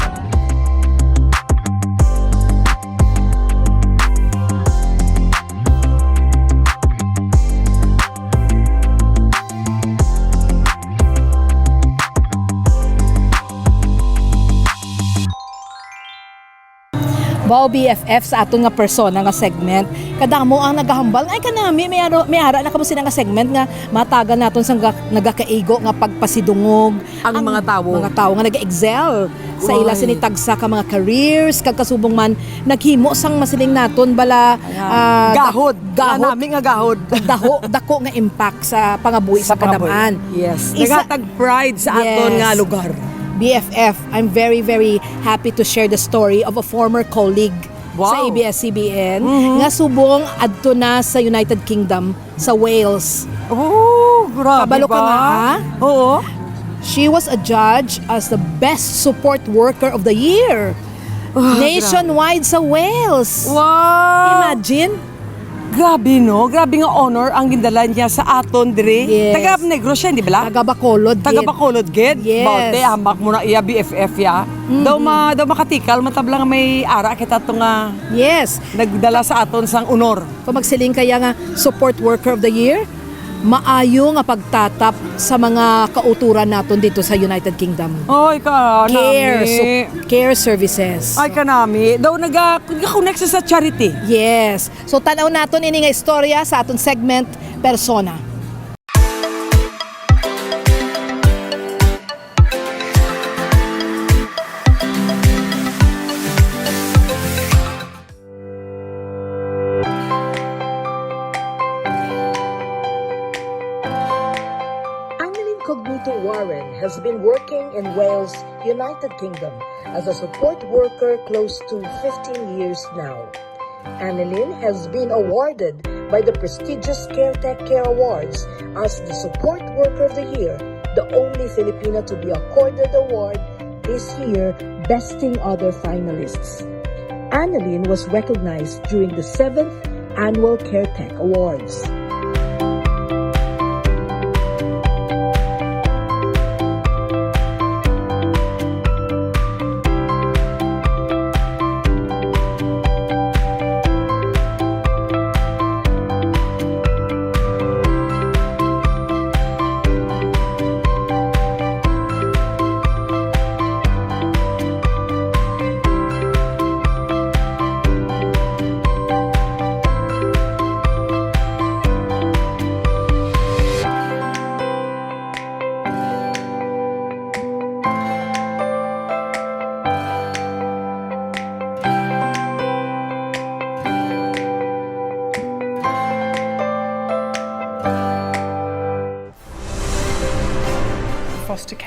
Wow, BFF sa aton nga persona nga segment. Kadamo ang nagahambal ay kanami may ara na kamo sila nga segment nga matagan naton sang nagakaigo nga pagpasidungog ang mga tawo nga nag-excel sa ila sinitagsa ka mga careers kag kasubong man naghimo sang masiling naton bala gahod nami nga gahod dako nga impact sa pangabuhi sa kadamaan. Yes, nagatag pride sa aton nga lugar. BFF, I'm very, very happy to share the story of a former colleague sa ABS-CBN nga subong adto na sa United Kingdom, sa Wales. Oh, grabe Kabalo ka nga, ha? Oo. She was adjudged as the best support worker of the year. Nationwide sa Wales. Wow! Imagine. Grabe no, grabe nga honor ang gindala niya sa aton dire. Yes. Taga Negros siya, di ba? Taga Bacolod. Taga Bacolod gid. Yes. Baute hamak mo na iya BFF ya. Daw makatikal matablang may ara kita to nga. Yes. Nagdala sa aton sang honor. Kung magsiling kaya nga support worker of the year, maayo nga pagtatap sa mga kauturan naton dito sa United Kingdom. Oy kanami. Care services. Ay kanami. Daw nag-connect sa charity. Yes. So tanaw naton ini nga istorya sa aton segment Persona. Warren has been working in Wales, United Kingdom as a support worker close to 15 years now. Annalyn has been awarded by the prestigious CareTech Care Awards as the Support Worker of the Year, the only Filipina to be accorded the award this year, besting other finalists. Annalyn was recognized during the 7th Annual CareTech Awards.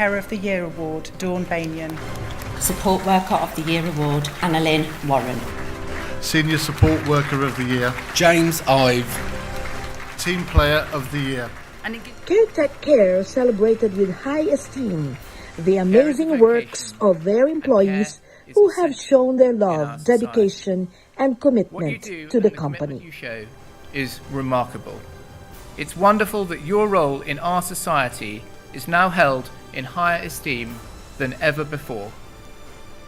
Carer of the Year Award, Dawn Banyan. Support Worker of the Year Award, Annalyn Warren. Senior Support Worker of the Year, James Ive. Team Player of the Year. CareTech Care celebrated with high esteem the amazing works of their employees who have shown their love, dedication, and commitment to the company. You show is remarkable. It's wonderful that your role in our society is now held in higher esteem than ever before.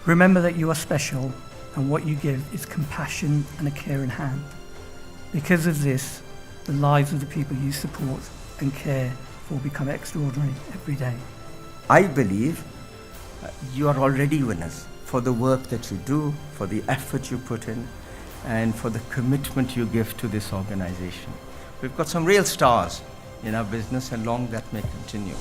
Remember that you are special, and what you give is compassion and a caring hand. Because of this, the lives of the people you support and care for become extraordinary every day. I believe you are already winners for the work that you do, for the effort you put in, and for the commitment you give to this organization. We've got some real stars in our business, and long that may continue.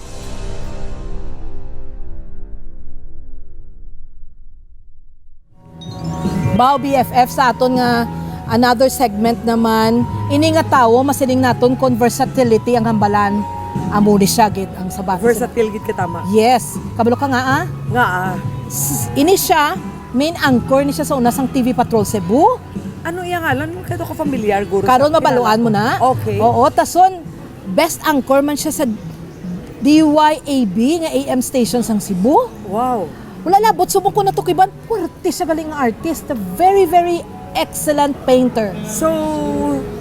Bao BFF sa aton nga another segment naman, ini nga tawo masiling naton conversatility ang hambalan. Amo ni siya gid ang sabat. Versatile gid ka tama. Yes, kabalo ka nga Nga Ini siya main anchor ni siya sa una sang TV Patrol Cebu. Ano iya ngalan? Kado ka familiar guro. Karon mabaluan mo na. Okay. Oo, tason best anchor man siya sa DYAB nga AM station sang Cebu. Wow. Wala labot subong ko na to kiban. Puwerte siya galing nga artist, a very very excellent painter. So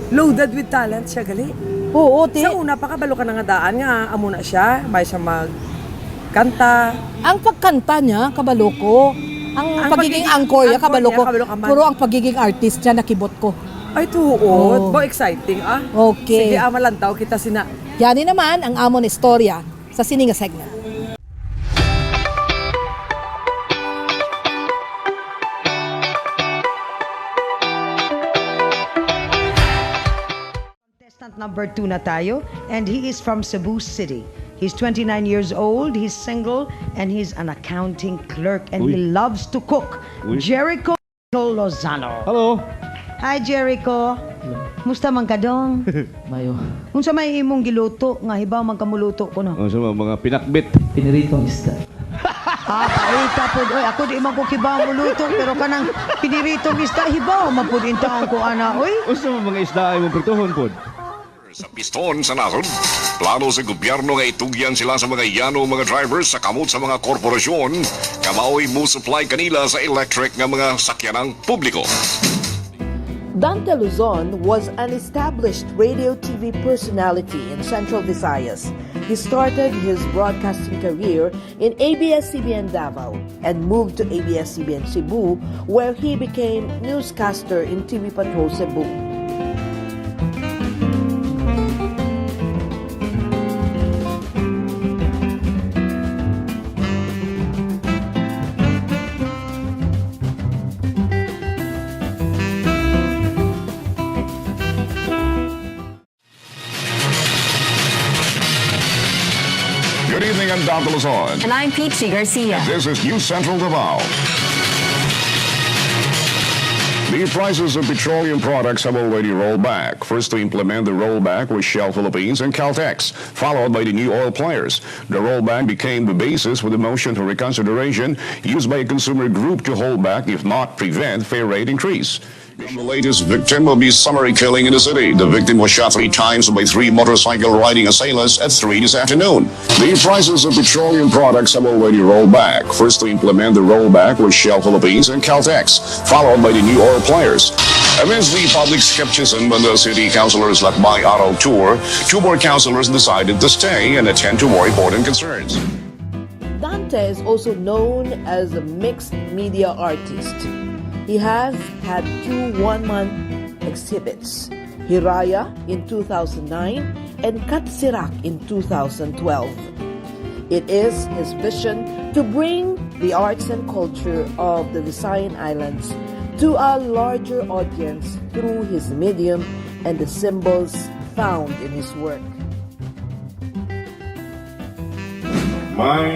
loaded with talent siya gali. Oo, ti. Sa una pa kabalo ka na nga daan nga amo na siya, may siya magkanta. Ang pagkanta niya kabalo ko. Ang pagiging anchor niya kabalo ko. Puro ang pagiging artist niya nakibot ko. Ay tuod, bo exciting Okay. Sige, malantaw kita sina. Yani naman ang amon istorya sa sininga segment. Number 2 na tayo, and he is from Cebu City. He's 29 years old, he's single, and he's an accounting clerk, and he loves to cook. Jericho Lozano. Hello. Hi, Jericho. Musta man ka dong? Mayo. Unsa may imong giluto nga hibaw man kamuluto ko no? Sa mga pinakbit. Piniritong isda. Paita po. Oy, ako di man ko kibaw muluto, pero kanang piniritong isda hibaw man pud intaon ko ana. Oy. Unsa mga isda ay mong prituhon pod? Sa piston sa nasod, plano sa gobyerno nga itugyan sila sa mga yano mga drivers sa kamot sa mga korporasyon, kamaoy mo supply kanila sa electric nga mga sakyanang publiko. Dante Luzon was an established radio-TV personality in Central Visayas. He started his broadcasting career in ABS-CBN Davao and moved to ABS-CBN Cebu, where he became newscaster in TV Patrol Cebu. Good evening, I'm Dante Luzon. And I'm Peachy Garcia. This is News Central Davao. The prices of petroleum products have already rolled back. First to implement the rollback was Shell Philippines and Caltex, followed by the new oil players. The rollback became the basis for the motion for reconsideration used by a consumer group to hold back, if not prevent, fare rate increase. The latest victim of the summary killing in the city. The victim was shot 3 times by 3 motorcycle riding assailants at 3 this afternoon. The prices of petroleum products have already rolled back. First to implement the rollback was Shell Philippines and Caltex, followed by the new oil players. Amidst the public skepticism on the city councilors' Lakbay Araw tour, 2 more councilors decided to stay and attend to more important concerns. Dante is also known as a mixed media artist. He has had 2 one-man exhibits, Hiraya in 2009 and Katsirak in 2012. It is his vision to bring the arts and culture of the Visayan Islands to a larger audience through his medium and the symbols found in his work. My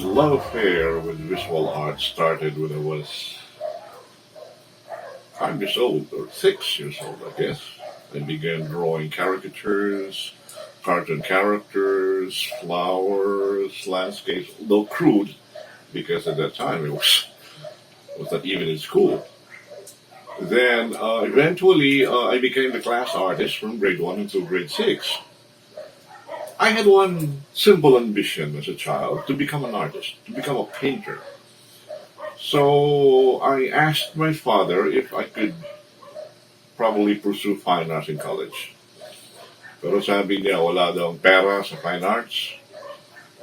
love affair with visual art started when I was 5 years old, or 6 years old, I guess. I began drawing caricatures, cartoon characters, flowers, landscapes, though crude, because at that time it was not even in school. Then eventually I became the class artist from grade 1 until grade 6. I had one simple ambition as a child to become an artist, to become a painter. So I asked my father if I could probably pursue fine arts in college. Pero sabi niya, wala daw pera sa fine arts.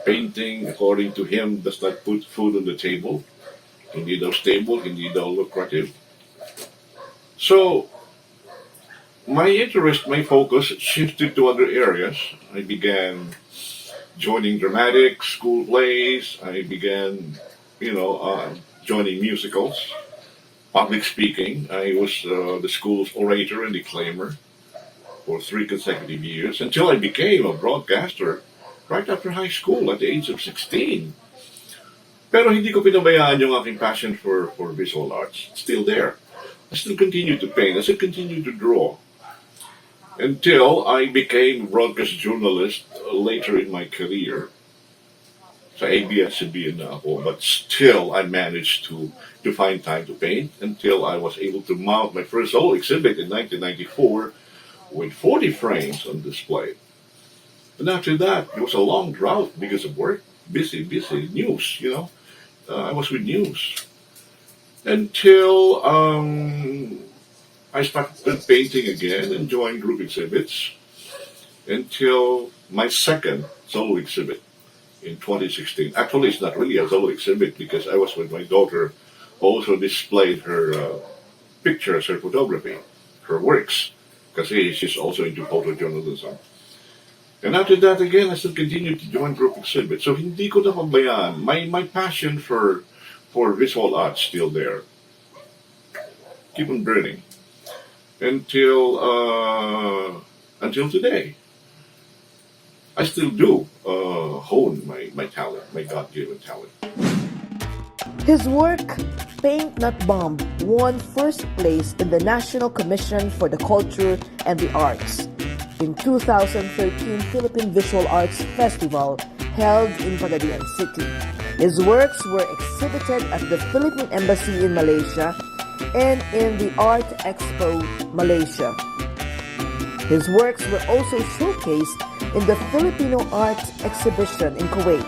Painting, according to him, does not put food on the table. Hindi daw stable, hindi daw lucrative. So, my interest, my focus shifted to other areas. I began joining dramatic school plays. I began, joining musicals, public speaking. I was the school's orator and declaimer for 3 consecutive years until I became a broadcaster right after high school at the age of 16. Pero hindi ko pinabayaan yung aking passion for visual arts. It's still there. I still continue to paint. I still continue to draw. Until I became a broadcast journalist later in my career. Sa ABS-CBN na ako, but still I managed to find time to paint until I was able to mount my first solo exhibit in 1994 with 40 frames on display. And after that, it was a long drought because of work. Busy, news, I was with news. Until I started painting again and joined group exhibits until my second solo exhibit in 2016. Actually, it's not really a solo exhibit because I was with my daughter who also displayed her pictures, her photography, her works, because she's also into photojournalism. And after that, again, I still continued to join group exhibits. So hindi ko napabayaan. My passion for visual arts still there. Keep on burning. Until today. I still do hone my talent, my God-given talent. His work, Paint Not Bomb, won first place in the National Commission for the Culture and the Arts in 2013 Philippine Visual Arts Festival held in Pagadian City. His works were exhibited at the Philippine Embassy in Malaysia and in the Art Expo Malaysia. His works were also showcased in the Filipino Art Exhibition in Kuwait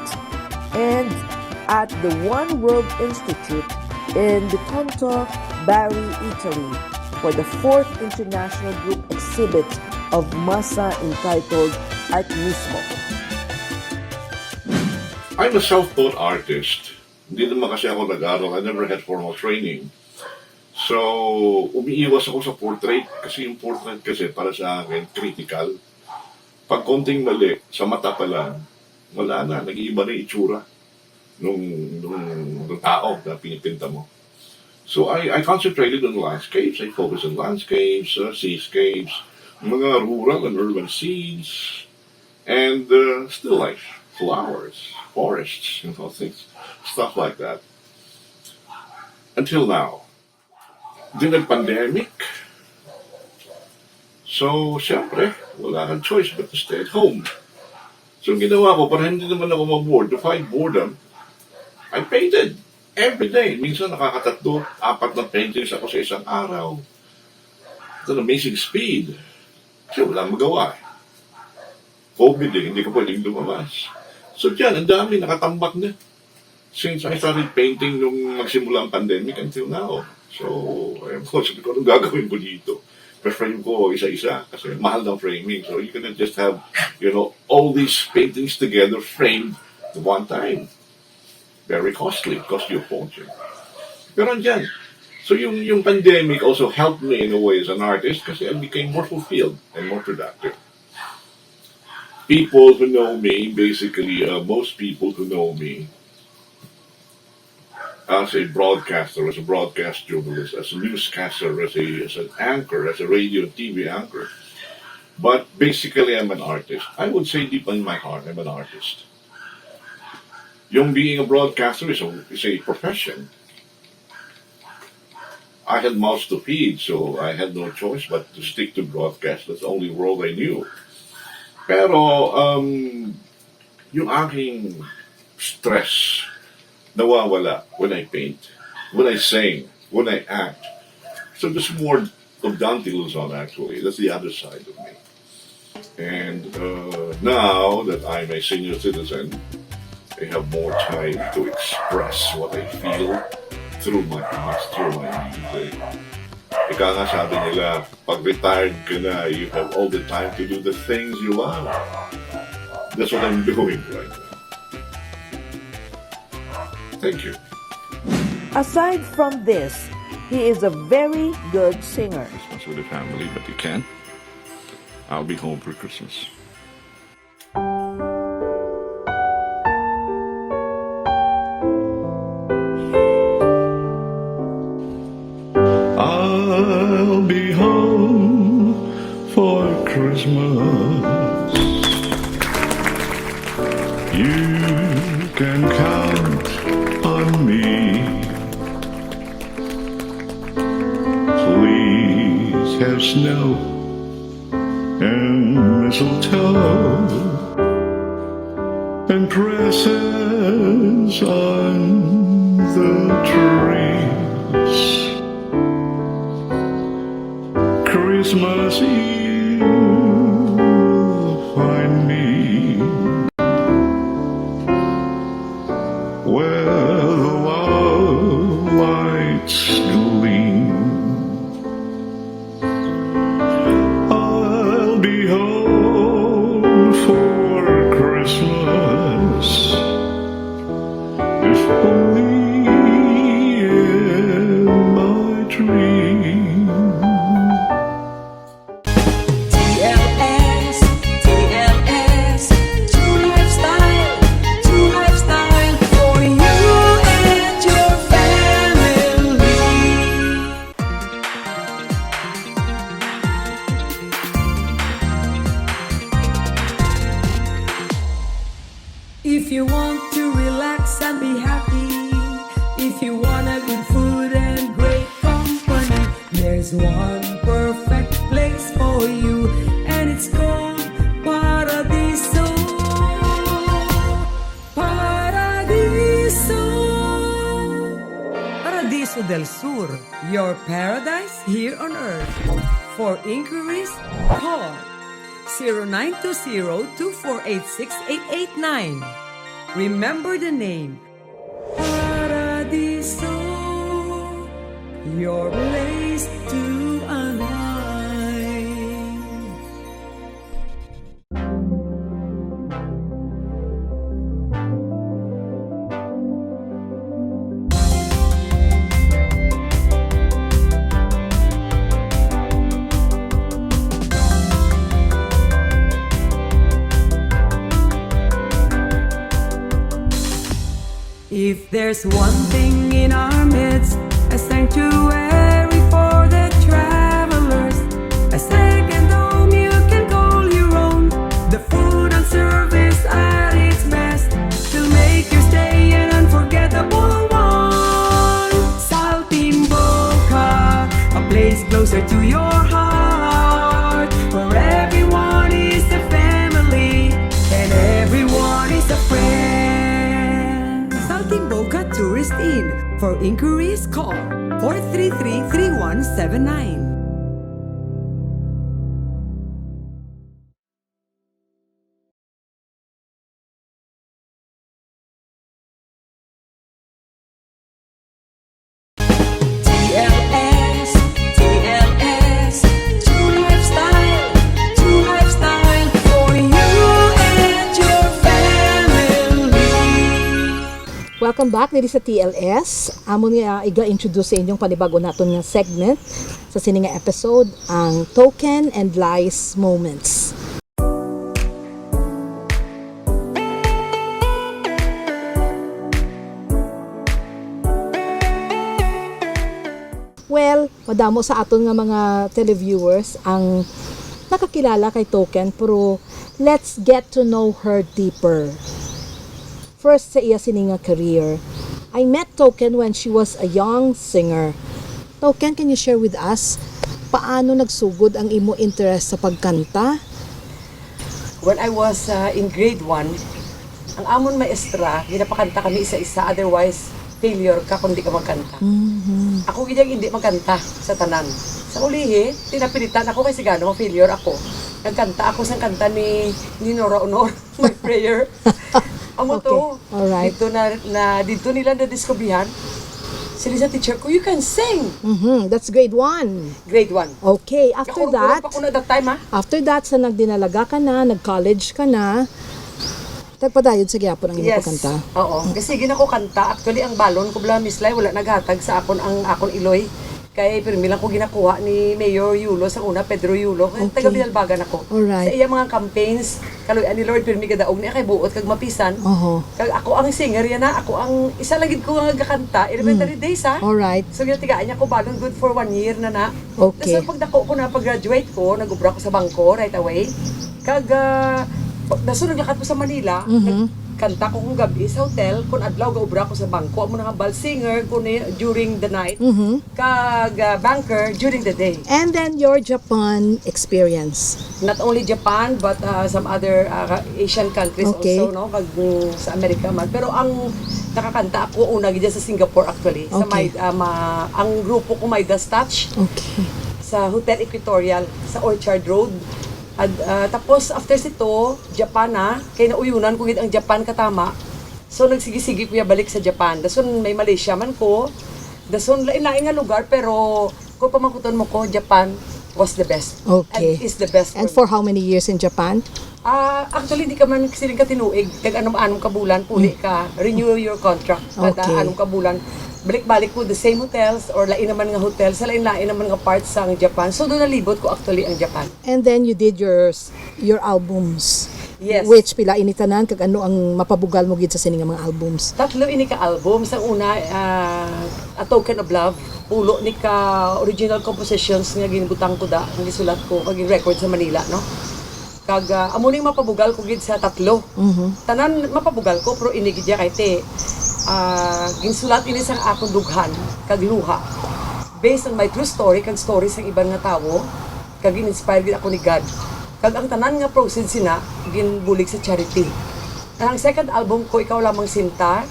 and at the One World Institute in Bitonto, Bari, Italy for the 4th International Group Exhibit of Masa entitled Art Mismo. I'm a self-taught artist. Hindi naman kasi ako nag-aral. I never had formal training. So, umiiwas ako sa portrait kasi yung portrait kasi para sa akin, critical. Pag konting mali, sa mata pa lang, wala na, nag-iiba na yung itsura nung tao na pinipinta mo. So, I concentrated on landscapes. I focused on landscapes, seascapes, mga rural and urban scenes, and still life, flowers, forests, things, stuff like that. Until now. Then nag-pandemic. So, syempre, wala kang choice but to stay at home. So, ginawa ko, para hindi naman ako maboard, to fight boredom, I painted every day. Minsan nakakatatlo, 4 na paintings ako sa isang araw. At an amazing speed. Kasi wala magawa. COVID hindi ko pwedeng lumabas. So, dyan, ang dami, nakatambak na. Since I started painting nung magsimula ang pandemic until now. So, ayun ko, sabi ko, anong gagawin ko dito? Pa-frame ko isa-isa kasi mahal ng framing. So, you cannot just have, all these paintings together framed at one time. Very costly, cost you a fortune. Pero andyan. So, yung pandemic also helped me in a way as an artist kasi I became more fulfilled and more productive. People who know me, basically, most people who know me, as a broadcaster, as a broadcast journalist, as a newscaster, as an anchor, as a radio and TV anchor. But basically, I'm an artist. I would say deep in my heart, I'm an artist. Yung being a broadcaster is a profession. I had mouths to feed, so I had no choice but to stick to broadcast. That's the only world I knew. Pero, yung aking stress nawawala when I paint, when I sing, when I act. So there's more of Dante Luzon actually. That's the other side of me. And now that I'm a senior citizen, I have more time to express what I feel through my art, through my music. Ika nga sabi nila, pag retired ka na, you have all the time to do the things you love. That's what I'm doing right now. Thank you. Aside from this, he is a very good singer. Christmas with the family, but you can't. I'll be home for Christmas. I'll be home for Christmas. You can count on me. Please have snow and mistletoe and presents on the trees. Christmas Eve will find me where the wild lights gleam. I'll be home for Christmas, if only in my dream. TLS, TLS, TrueLifeStyle, TrueLifeStyle for you and your family. If you want to relax and be happy, if you want a good food and great company, there's one perfect place for you, and it's called Paradiso. Paradiso. Paradiso del Sur, your paradise here on earth. For inquiries, call 0920-2486-889. Remember the name, Paradiso, your place to unwind. If there's one thing in our midst, a sanctuary for the travelers, a second home you can call your own, the food and service at its best will make your stay an unforgettable one. Saltimboca, a place closer to your heart, where everyone is a family and everyone is a friend. Saltimboca Tourist Inn. For inquiries, call 433-3179. TLS, TLS, TrueLifeStyle, TrueLifeStyle for you and your family. Welcome back diri sa TLS. Amo nga iga-introduce sa inyong panibago naton nga segment sa sini nga episode, ang Token and Lies Moments. Well, madamo sa aton nga mga televiewers ang nakakilala kay Token, pero let's get to know her deeper. First sa iya sini nga career. I met Token when she was a young singer. Token, can you share with us paano nagsugod ang imo interest sa pagkanta? when I was in grade 1, ang amon maestra, ginapakanta kami isa-isa, otherwise failure ka kung di ka magkanta. Ako hindi magkanta sa tanan. Sa ulihi, tinapilitan ako kasi gano'n, failure ako. Nagkanta ako sa kanta ni Nora Honor, My Prayer. Amo to, alright. dito nila na-discoveryhan. Sila sa teacher ko, you can sing. That's grade 1. Grade 1. Okay, after that, pa ko na that time, ha? after that, sa nagdinalaga ka na, nag-college ka na, tagpadayod sa gyapon ang iyong pagkanta. Oo. Kasi ginako kanta. Actually, ang balon ko bala, Miss Lai, wala naghatag sa akon ang akon iloy. Kaya pirmi lang ko ginakuha ni Mayor Yulo sa una, Pedro Yulo. Kaya taga Binalbagan ako. Alright. Sa iya mga campaigns, kaluyan ni Lord pirmi gadaog niya kay buot kag mapisan. Kag ako ang singer yan na, ako ang isa lagid ko nga gakanta, elementary days ha. Alright. So ginatigaan niya ko balon good for 1 year na. Okay. Tapos pagdako ko na, pag-graduate ko, nag-ubra ko sa bangko right away. Kag daso naglakat ko sa Manila, kanta ko kung gabi sa hotel, kung adlaw gaubra ko sa bangko, amo nga ball singer ko during the night, kag banker during the day. And then your Japan experience. Not only Japan, but some other Asian countries also, no? Kag sa Amerika man. Pero ang nakakanta ako una gid sa Singapore actually. Sa ang grupo ko Midas Touch. Sa Hotel Equatorial sa Orchard Road. Tapos after sito, Japan na, kay nauyunan ko gid ang Japan katama. So nagsigi-sigi ko ya balik sa Japan. Dason may Malaysia man ko. Dason lain-lain nga lugar pero kung pamangkuton mo ko, Japan was the best. Okay. And is the best. And for how many years in Japan? Actually, hindi ka man siling ka tinuig. Kag anong kabulan, puli ka. Renew your contract. Kada anong kabulan. Balik-balik ko the same hotels or lain naman nga hotel sa lain-lain naman nga parts sa Japan. So doon nalibot ko actually ang Japan. And then you did your albums. Yes. Which pila initanan kag ano ang mapabugal mo gid sa sining mga albums? 3 ini ka albums. Ang una, A Token of Love. Pulo ni ka original compositions nga ginbutang ko da, nga gisulat ko kag record sa Manila, no? Kag amo ning mapabugal ko gid sa 3. Tanan mapabugal ko pero ini gid kay te. Ginsulat ini sa akong dughan kag luha. Based on my true story kag stories ng ibang nga tawo, kag in-inspire gid ako ni God. Kag ang tanan nga proceeds sina ginbulig sa charity. Ang second album ko, Ikaw Lamang Sinta,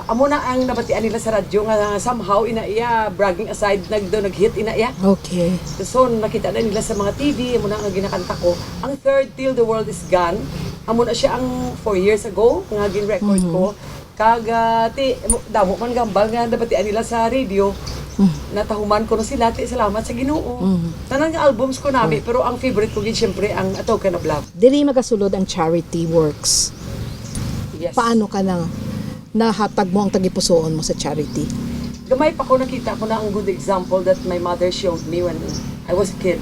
amo na ang nabatian nila sa radyo nga somehow inaiya bragging aside nag-hit inaiya. Okay. So nakita na nila sa mga TV, amo na ang ginakanta ko. Ang third, Till the World is Gone, amo na siya ang 4 years ago nga gin-record ko. Kag damo man gambal nga nabatian nila sa radio. Natahuman ko na sila, salamat sa Ginoo. Tanan nga albums ko nami, pero ang favorite ko gid syempre ang A Token of Love. Dili magasulod ang charity works. Yes. Paano ka na nahatag mo ang tagipusoon mo sa charity? Gamay pa ko nakita ko na ang good example that my mother showed me when I was a kid.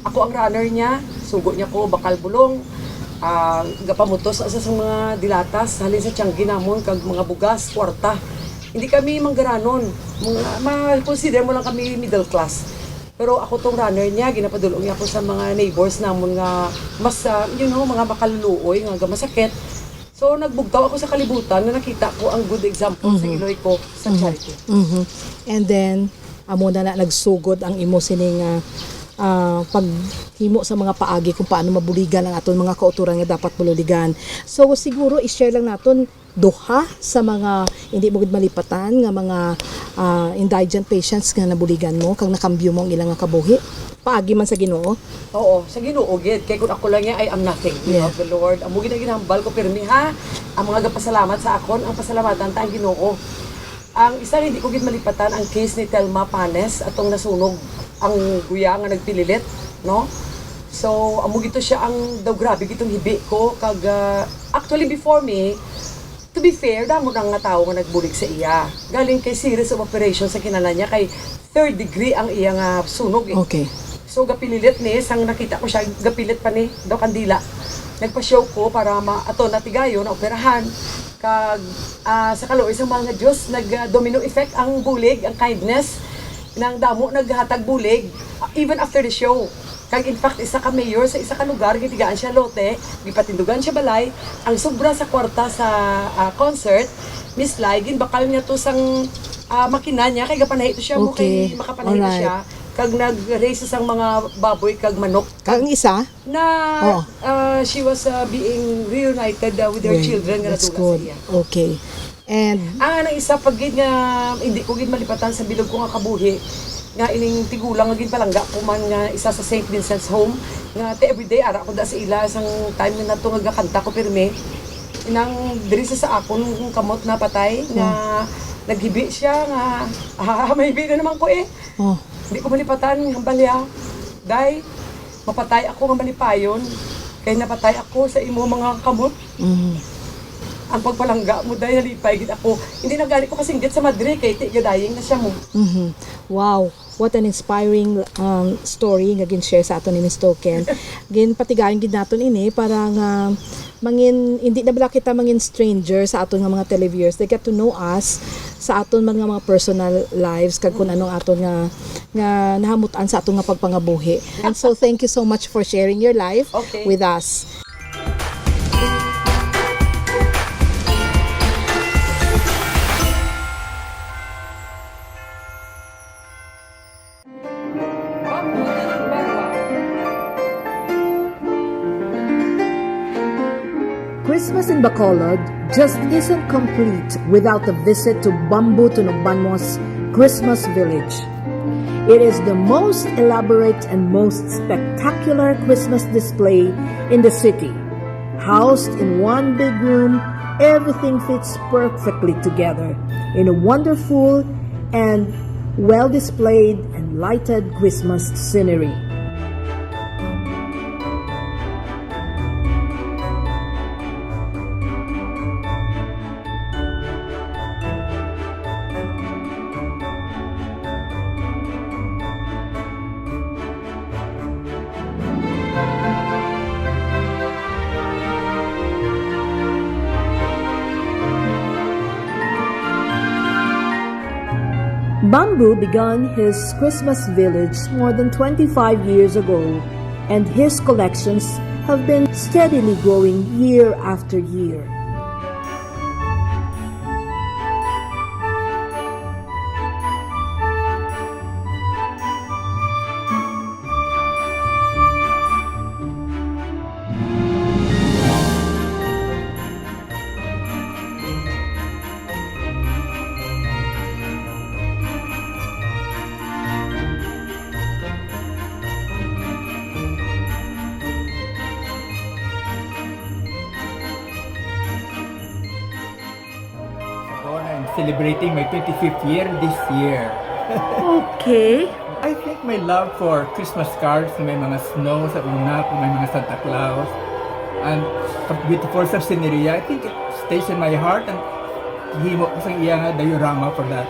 Ako ang runner niya, sugo niya ko bakal bulong, gapamutos sa mga dilatas, halin sa tiyanggi namon kag mga bugas, kwarta. Hindi kami manggaranon. Ma-consider mo lang kami middle class. Pero ako tong runner niya, ginapadulong niya ako sa mga neighbors namon nga mas, mga makaluluoy, nga masakit. So, nagbugtaw ako sa kalibutan na nakita ko ang good example sa iloy ko sa charity. And then, amo na nagsugod ang imo sining paghimo sa mga paagi kung paano mabuligan ang aton mga kauturan nga dapat bululigan. So, siguro, i-share lang naton duha sa mga hindi mo gid malipatan nga mga indigent patients nga nabuligan mo kang nakambyo mo ang ilang nga kabuhi paagi man sa Ginoo. Oo, sa Ginoo gid kay kun ako lang I am nothing without the Lord. Amo gid ginahambal ko pirmi ha. Ang mga gapasalamat sa akon, ang pasalamatan ta ang Ginoo. Ang isa hindi ko gid malipatan ang case ni Telma Panes atong nasunog ang guya nga nagpililit, no? So amo gito siya ang daw grabe gitong hibi ko kag actually before me. To be fair, damo nang nga tao nga nagbulig sa iya. Galing kay series of operations sa kinala niya, kay 3rd degree ang iya nga sunog. Okay. So, gapililit ni, sang nakita ko siya, gapilit pa ni, daw kandila. Nagpa-show ko para ato natigayo na operahan. Kag, sa kaloy sa mga Diyos, nag-domino effect ang bulig, ang kindness, nang damo naghatag bulig, even after the show. Kag in fact, isa ka mayor sa isa ka lugar, gitigaan siya lote, gipatindugan siya balay, ang sobra sa kwarta sa concert, Miss Lai, ginbakal niya to sang makina niya, kay gapanahi to siya mo, kay makapanahito siya. kag nag-races ang mga baboy kag manok. Kang isa? Na she was being reunited with her children nga That's natula good. sa iya. Okay. And Ang isa pag gid nga hindi ko gid malipatan sa bilog ko nga kabuhi nga ining tigulang nga gid palangga ko man nga isa sa St. Vincent's Home nga everyday ara ko da sa ila sang time nga nato nga kanta ko pirme inang diri sa akon kamot na patay nga naghibi siya nga may hibi na naman ko hindi ko malipatan ang balya dai mapatay ako nga malipayon kay napatay ako sa imo mga kamot. Ang pagpalangga mo dahil nalipay gid ako. Hindi na gani ko kasinggit sa Madrid kay ti gadayeng na siya mo. Wow, what an inspiring story nga gin-share sa aton ni Miss Token. Gin patigayon gid naton ini para nga mangin hindi na bala kita mangin stranger sa aton nga mga televiewers. They get to know us sa aton man nga mga personal lives kag kun anong aton nga nahamutan sa aton nga pagpangabuhi. And so thank you so much for sharing your life with us. Christmas in Bacolod just isn't complete without a visit to Bamboo Tunugbanmo's Christmas Village. It is the most elaborate and most spectacular Christmas display in the city. Housed in one big room, everything fits perfectly together in a wonderful and well-displayed and lighted Christmas scenery. Bamboo began his Christmas village more than 25 years ago, and his collections have been steadily growing year after year. Celebrating my 25th year this year. Okay. I think my love for Christmas cards, may mga snow sa una, may mga Santa Claus, and beautiful sa scenery, I think it stays in my heart and himo ko sa iya nga diorama for that.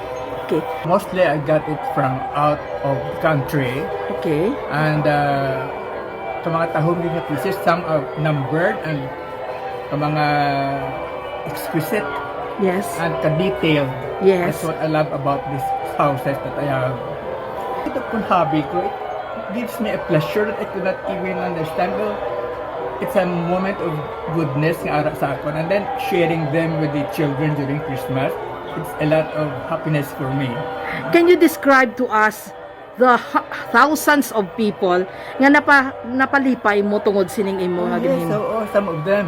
Okay. Mostly I got it from out of the country. Okay. And sa mga tahong din na pieces, some are numbered and sa mga exquisite. Yes. And ka-detailed. Yes. That's what I love about these houses that I have. Ito kung hobby ko, it gives me a pleasure that I could not even understand. Well, it's a moment of goodness nga ara sa akin. And then sharing them with the children during Christmas, it's a lot of happiness for me. Can you describe to us the thousands of people nga napalipay mo tungod sining imo nga Yes, ginhimo? so some of them,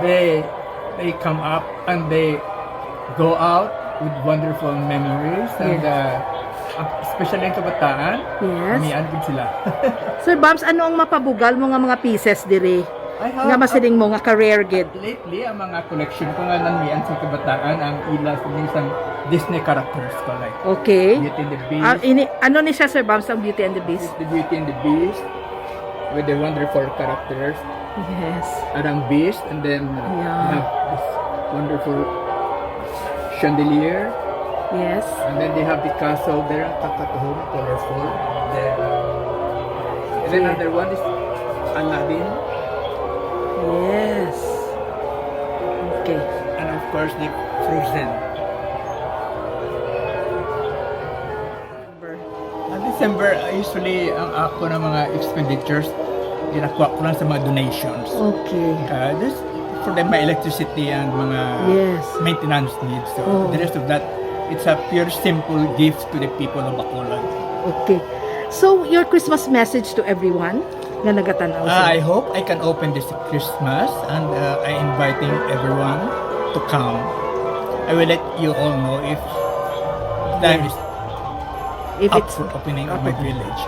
they come up and they go out with wonderful memories and especially ang kabataan, umian din sila. Sir Bams, ano ang mapabugal mo nga mga pieces diri? Nga masiling mo nga career gid. Lately, ang mga collection ko nga nanmian sa kabataan ang ilas ng isang Disney characters ko like Okay. Beauty and the Beast. Ano ni siya, Sir Bams, ang Beauty and the Beast? The Beauty and the Beast with the wonderful characters. Yes. Arang Beast, and then you have this wonderful chandelier. Yes. And then they have the castle there, kakatuhong, colorful. Then another one is Aladdin. Yes. Okay. And of course the Frozen. December, usually ang ako ng mga expenditures ginakuha ko lang sa mga donations. Okay. This for them my electricity and mga maintenance needs. So the rest of that, it's a pure simple gift to the people of Bacolod. Okay. So, your Christmas message to everyone na nagatanaw sa I hope I can open this Christmas and I inviting everyone to come. I will let you all know if time is If up it's for opening of my village.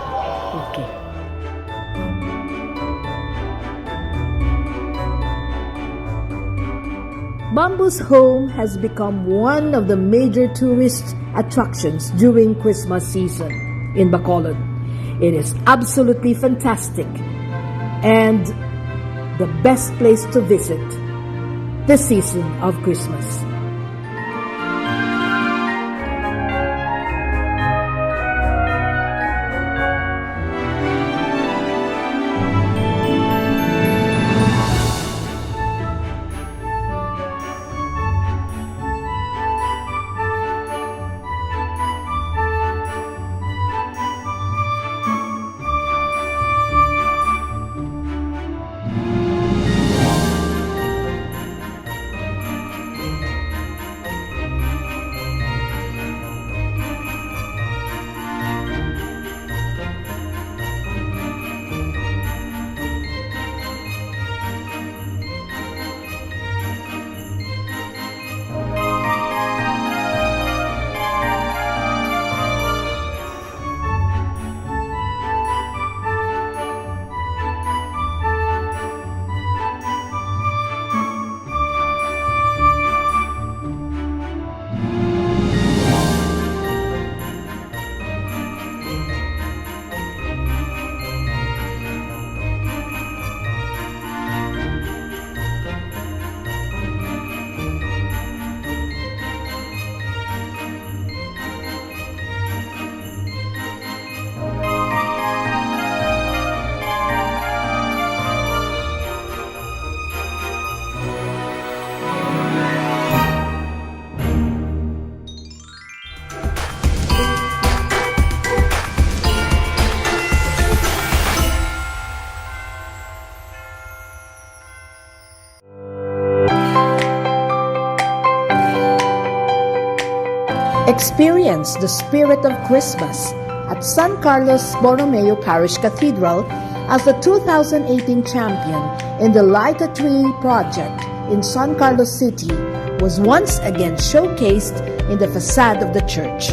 okay. Bamboo's home has become one of the major tourist attractions during Christmas season in Bacolod. It is absolutely fantastic and the best place to visit this season of Christmas. Experience the spirit of Christmas at San Carlos Parish Cathedral as the 2018 champion in the Light a Tree project in San Carlos City was once again showcased in the facade of the church.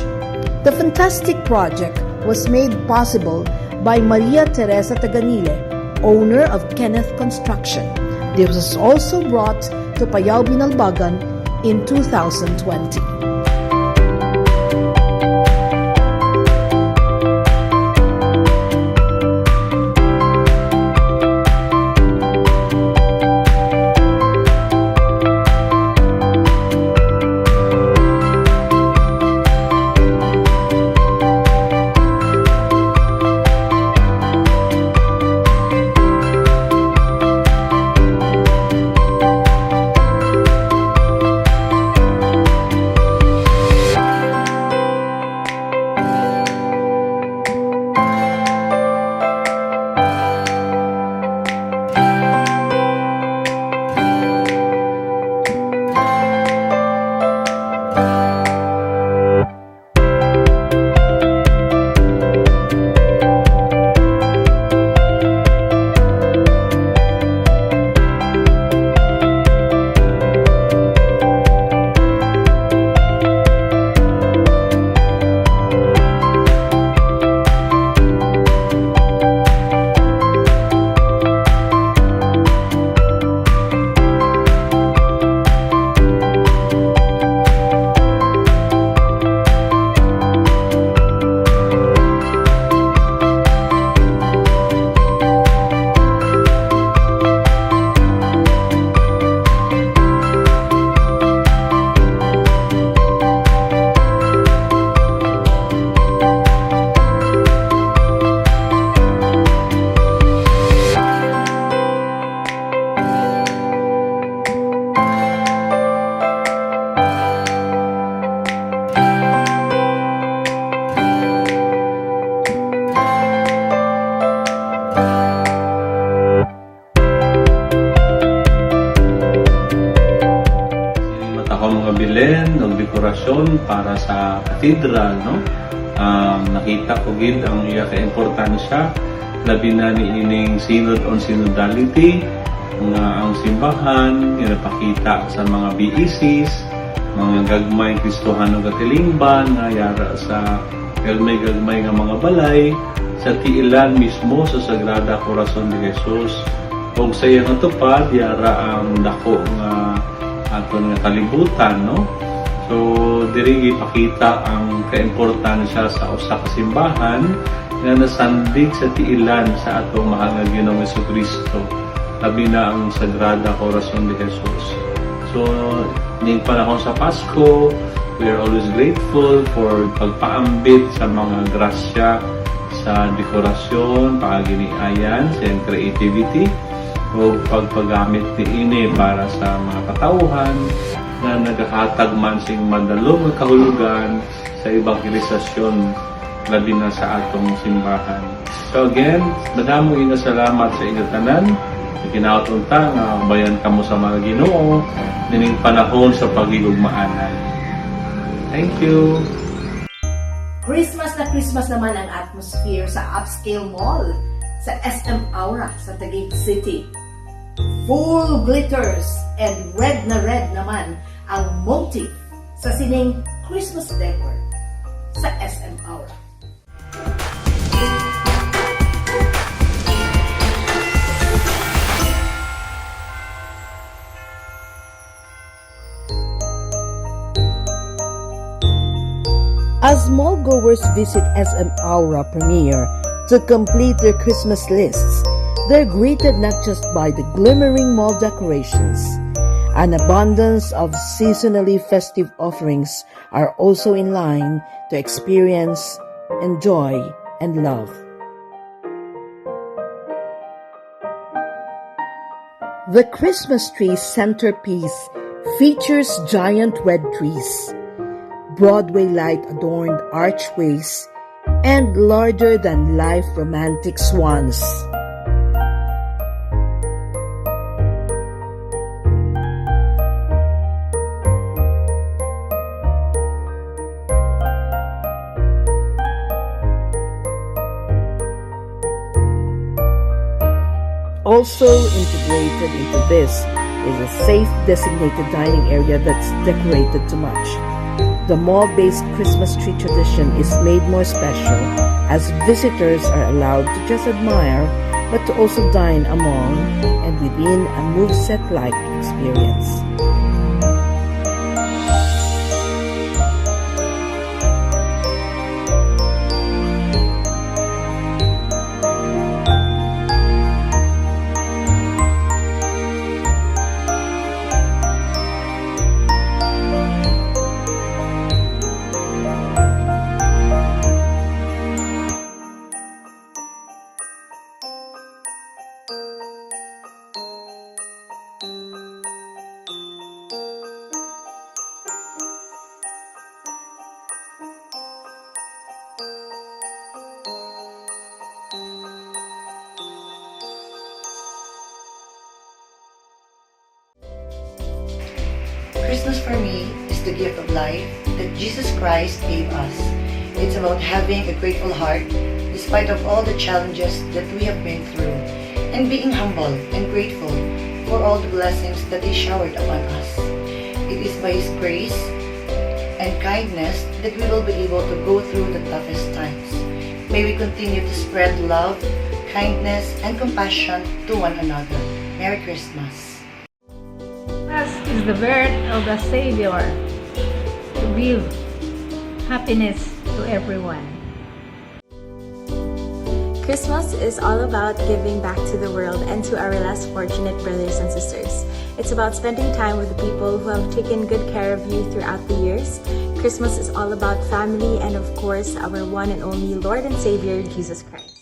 The fantastic project was made possible by Maria Teresa Taganile, owner of Kenneth Construction. This was also brought to Payao Binalbagan in 2020. Bilin ng dekorasyon para sa cathedral, no? Nakita ko gid ang iya ka importansya labi na niining Synod on Synodality nga ang simbahan ginapakita sa mga BECs, mga gagmay Kristohano katilingban nga yara sa gagmay nga mga balay sa tiilan mismo sa Sagrada Corazon de Jesus. Ug sa iyang tupad yara ang dako nga aton nga kalibutan, no? So diri ipakita ang kaimportansya sa usa ka simbahan nga nasandig sa tiilan sa atong mahal nga Ginoong Jesucristo, labi na ang Sagrada Corazon de Jesus. So ning panahon sa Pasko, we are always grateful for pagpaambit sa mga grasya sa dekorasyon, paginiayan, sa creativity o pagpagamit niini para sa mga katauhan na naghahatag man sing madalong nga kahulugan sa evangelisasyon labi na sa atong simbahan. So again, madamo nga salamat sa inyong tanan. Kinautunta nga bayan kamo sa mga Ginoo nining panahon sa pagigugmaanan. Thank you. Christmas naman ang atmosphere sa upscale mall sa SM Aura sa Taguig City. Full glitters and red naman ang motif sa sining Christmas decor sa SM Aura. As mall-goers visit SM Aura Premier to complete their Christmas lists, they're greeted not just by the glimmering mall decorations. An abundance of seasonally festive offerings are also in line to experience, enjoy, and love. The Christmas tree centerpiece features giant red trees, Broadway light-adorned archways, and larger-than-life romantic swans. Also integrated into this is a safe designated dining area that's decorated to match. The mall-based Christmas tree tradition is made more special as visitors are allowed to just admire but to also dine among and within a moveset-like experience. Christmas for me is the gift of life that Jesus Christ gave us. It's about having a grateful heart despite of all the challenges that we have been through, and being humble and grateful for all the blessings that He showered upon us. It is by His grace and kindness that we will be able to go through the toughest times. May we continue to spread love, kindness, and compassion to one another. Merry Christmas. Christmas is the birth of the Savior to give happiness to everyone. Christmas is all about giving back to the world and to our less fortunate brothers and sisters. It's about spending time with the people who have taken good care of you throughout the years. Christmas is all about family and, of course, our one and only Lord and Savior, Jesus Christ.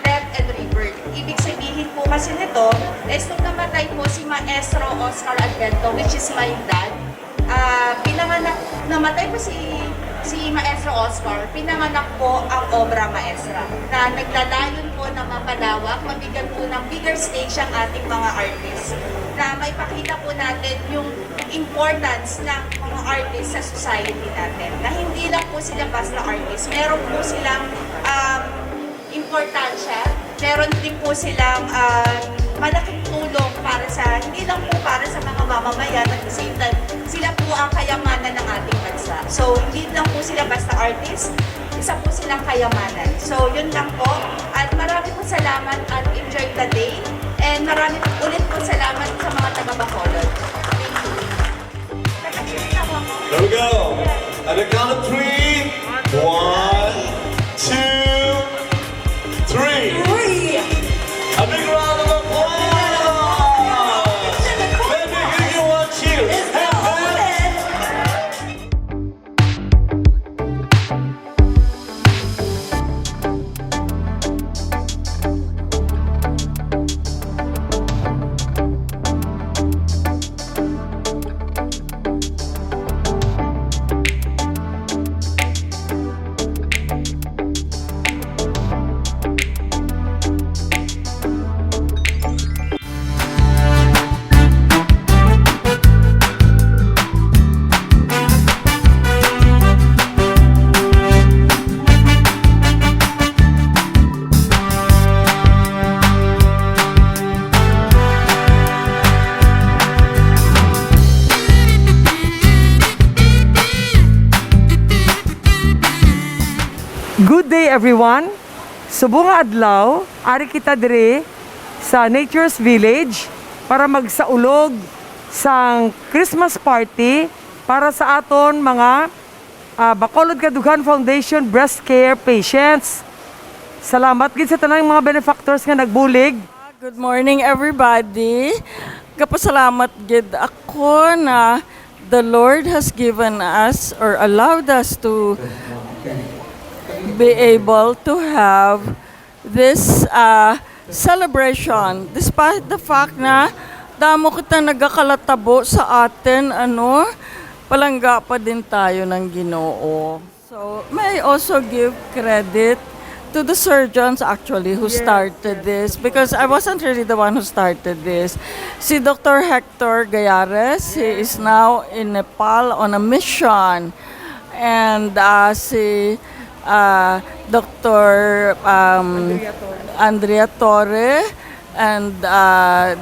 death and rebirth. Ibig sabihin po kasi nito is nung namatay po si Maestro Oscar Advento, which is my dad, namatay po si Maestro Oscar, pinanganak po ang obra maestra na naglalayon po na mapalawak, mabigyan po ng bigger stage ang ating mga artists, na may pakita po natin yung importance ng mga artists sa society natin, na hindi lang po sila basta artists, meron po silang importansya, meron din po silang malaking tulong para sa, hindi lang po para sa mga mamamayan, at the same time, sila po ang kayamanan ng ating bansa. So, hindi lang po sila basta artist, isa po silang kayamanan. So, yun lang po. At marami po salamat at enjoy the day. And marami ulit po salamat sa mga taga-Bacolod. Thank you. Here we go. At the count of 3, 1, 2, 3. A big round of applause. Let me hear you one cheer. Good day everyone. Subong nga adlaw, ari kita dire sa Nature's Village para magsaulog sang Christmas party para sa aton mga Bacolod Kadughan Foundation breast care patients. Salamat gid sa tanang mga benefactors nga nagbulig. Good morning everybody. Kapasalamat gid ako na the Lord has given us or allowed us to be able to have this celebration despite the fact na damo kita nagakalatabo sa atin, palangga pa din tayo ng Ginoo. So may I also give credit to the surgeons actually who started this, because I wasn't really the one who started this. Si Dr. Hector Gayares, he is now in Nepal on a mission, and si Dr. Andrea Torre and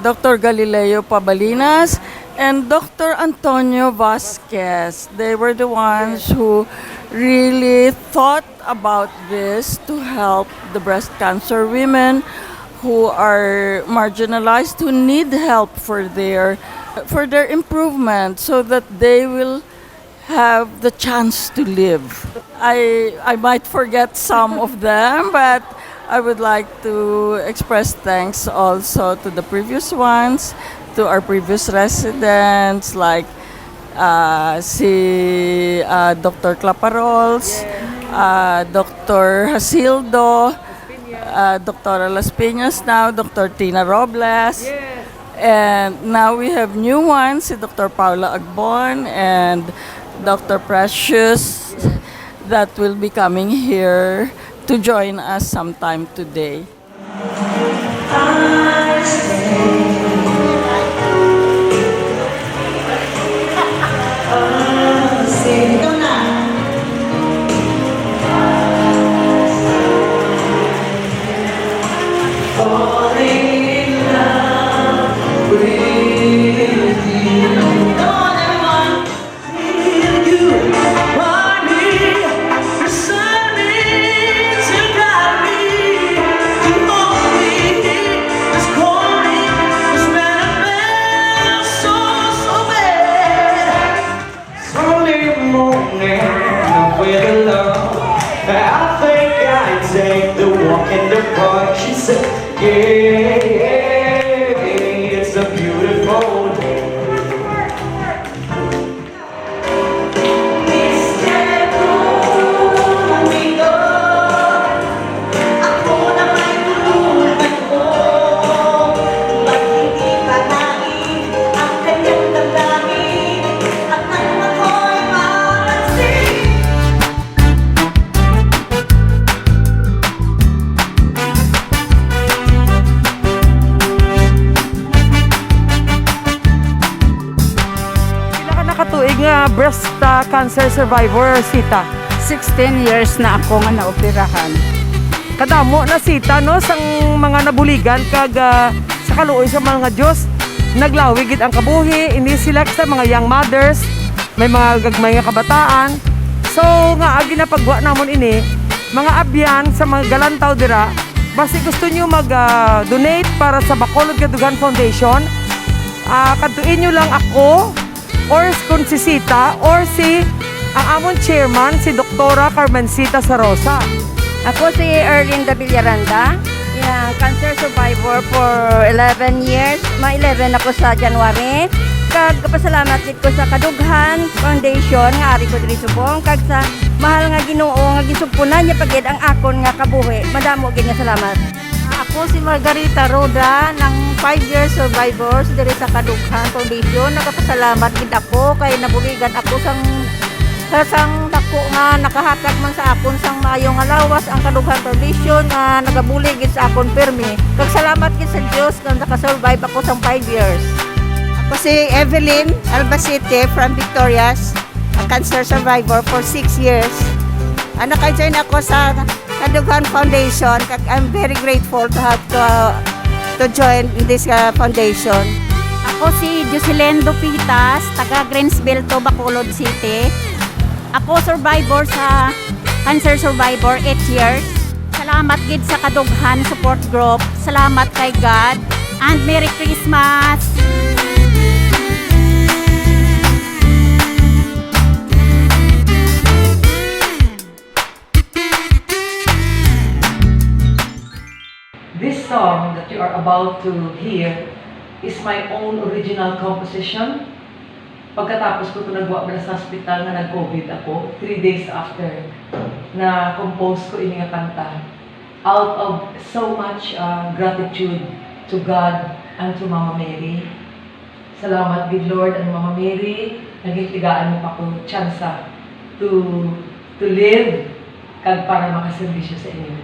Dr. Galileo Pabalinas and Dr. Antonio Vasquez. They were the ones who really thought about this to help the breast cancer women who are marginalized, who need help for their improvement so that they will have the chance to live. I might forget some of them, but I would like to express thanks also to the previous ones, to our previous residents like Dr. Claparols, Dr. Hasildo, Dr. Las Piñas now, Dr. Tina Robles, and now we have new ones, Dr. Paula Agbon and Dr. Precious, that will be coming here to join us sometime today. It's a beautiful day. Ako breast cancer survivor, Sita? 16 years na ako nga naoperahan. Kadamo na Sita, no? Sang mga nabuligan kag sa kaluoy sa mga Diyos. Naglawigid ang kabuhi, ini-select sa mga young mothers, may mga gagmay nga kabataan. So nga agi na pagwa namon ini, mga abyan sa mga galantaw dira, basi gusto nyo mag-donate para sa Bacoleña Kadughan Foundation, kaduin nyo lang ako or kung si Sita or si ang amon chairman, si Doktora Carmencita Sarosa. Ako si Erlinda Villaranda, cancer survivor for 11 years. Ma-11 ako sa January. Kag kapasalamat gid ko sa Kadughan Foundation nga ari ko diri subong kag sa mahal nga Ginoo nga gisugpunan niya pagid ang akon nga kabuhi. Madamo gid nga salamat. Ako si Margarita Roda ng 5 years survivors diri sa Kadughan Foundation. Nagapasalamat gid ako kay nabuligan ako sang dako nga nakahatag man sa akon sang maayo nga lawas ang Kadughan Foundation nga nagabulig gid sa akon permi. Kag salamat gid sa Dios nga nakasurvive ako sang 5 years. Ako si Evelyn Albacete from Victorias, a cancer survivor for 6 years. Naka-join ako sa Kadughan Foundation. I'm very grateful to have to join in this foundation. Ako si Jocelyn Dupitas, taga Greensville to Bacolod City. Ako survivor sa cancer survivor 8 years. Salamat gid sa Kadughan support group. Salamat kay God and Merry Christmas. This song that you are about to hear is my own original composition. Pagkatapos ko ito nagwa sa hospital na nag-COVID ako, 3 days after na compose ko ini nga kanta. Out of so much gratitude to God and to Mama Mary. Salamat good Lord and Mama Mary, naging tigaan mo pa ko tsansa to live kag para makaservisyo sa inyo.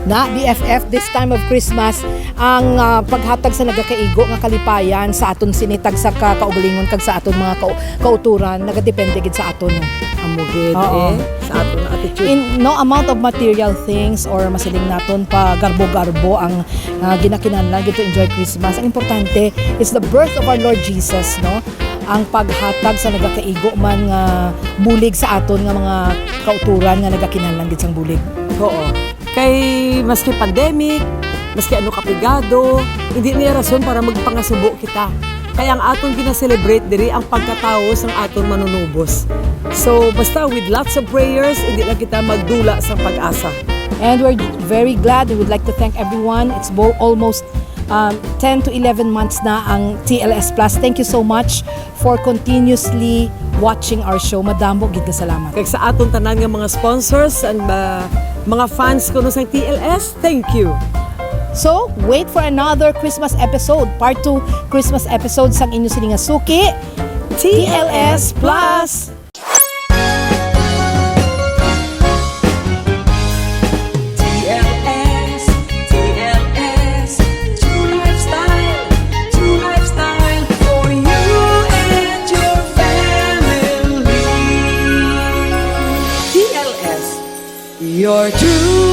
Na BFF this time of Christmas ang paghatag sa nagakaigo nga kalipayan sa aton sinitag sa kaugalingon kag sa aton mga kauturan nagadepende gid sa aton. Amugid sa aton nga attitude. In no amount of material things or masiling naton pa garbo-garbo ang ginakinahanglan gid to enjoy Christmas. Ang importante is the birth of our Lord Jesus, no? Ang paghatag sa nagakaigo man nga bulig sa aton nga mga kauturan nga nagakinahanglan gid sang bulig. Oo. Kay maski pandemic, maski ano kapigado, hindi niya rason para magpangasubo kita. Kaya ang aton gina-celebrate diri ang pagkatao sang aton manunubos. So basta with lots of prayers, hindi lang kita magdula sa pag-asa. And we're very glad. We would like to thank everyone. It's almost 10 to 11 months na ang TLS Plus. Thank you so much for continuously watching our show. Madamo gid ka salamat. Kaya sa aton tanan nga mga sponsors and mga fans ko no sa TLS, thank you. So, wait for another Christmas episode. Part 2 Christmas episode sang inyo sining nga suki, TLS Plus. Your true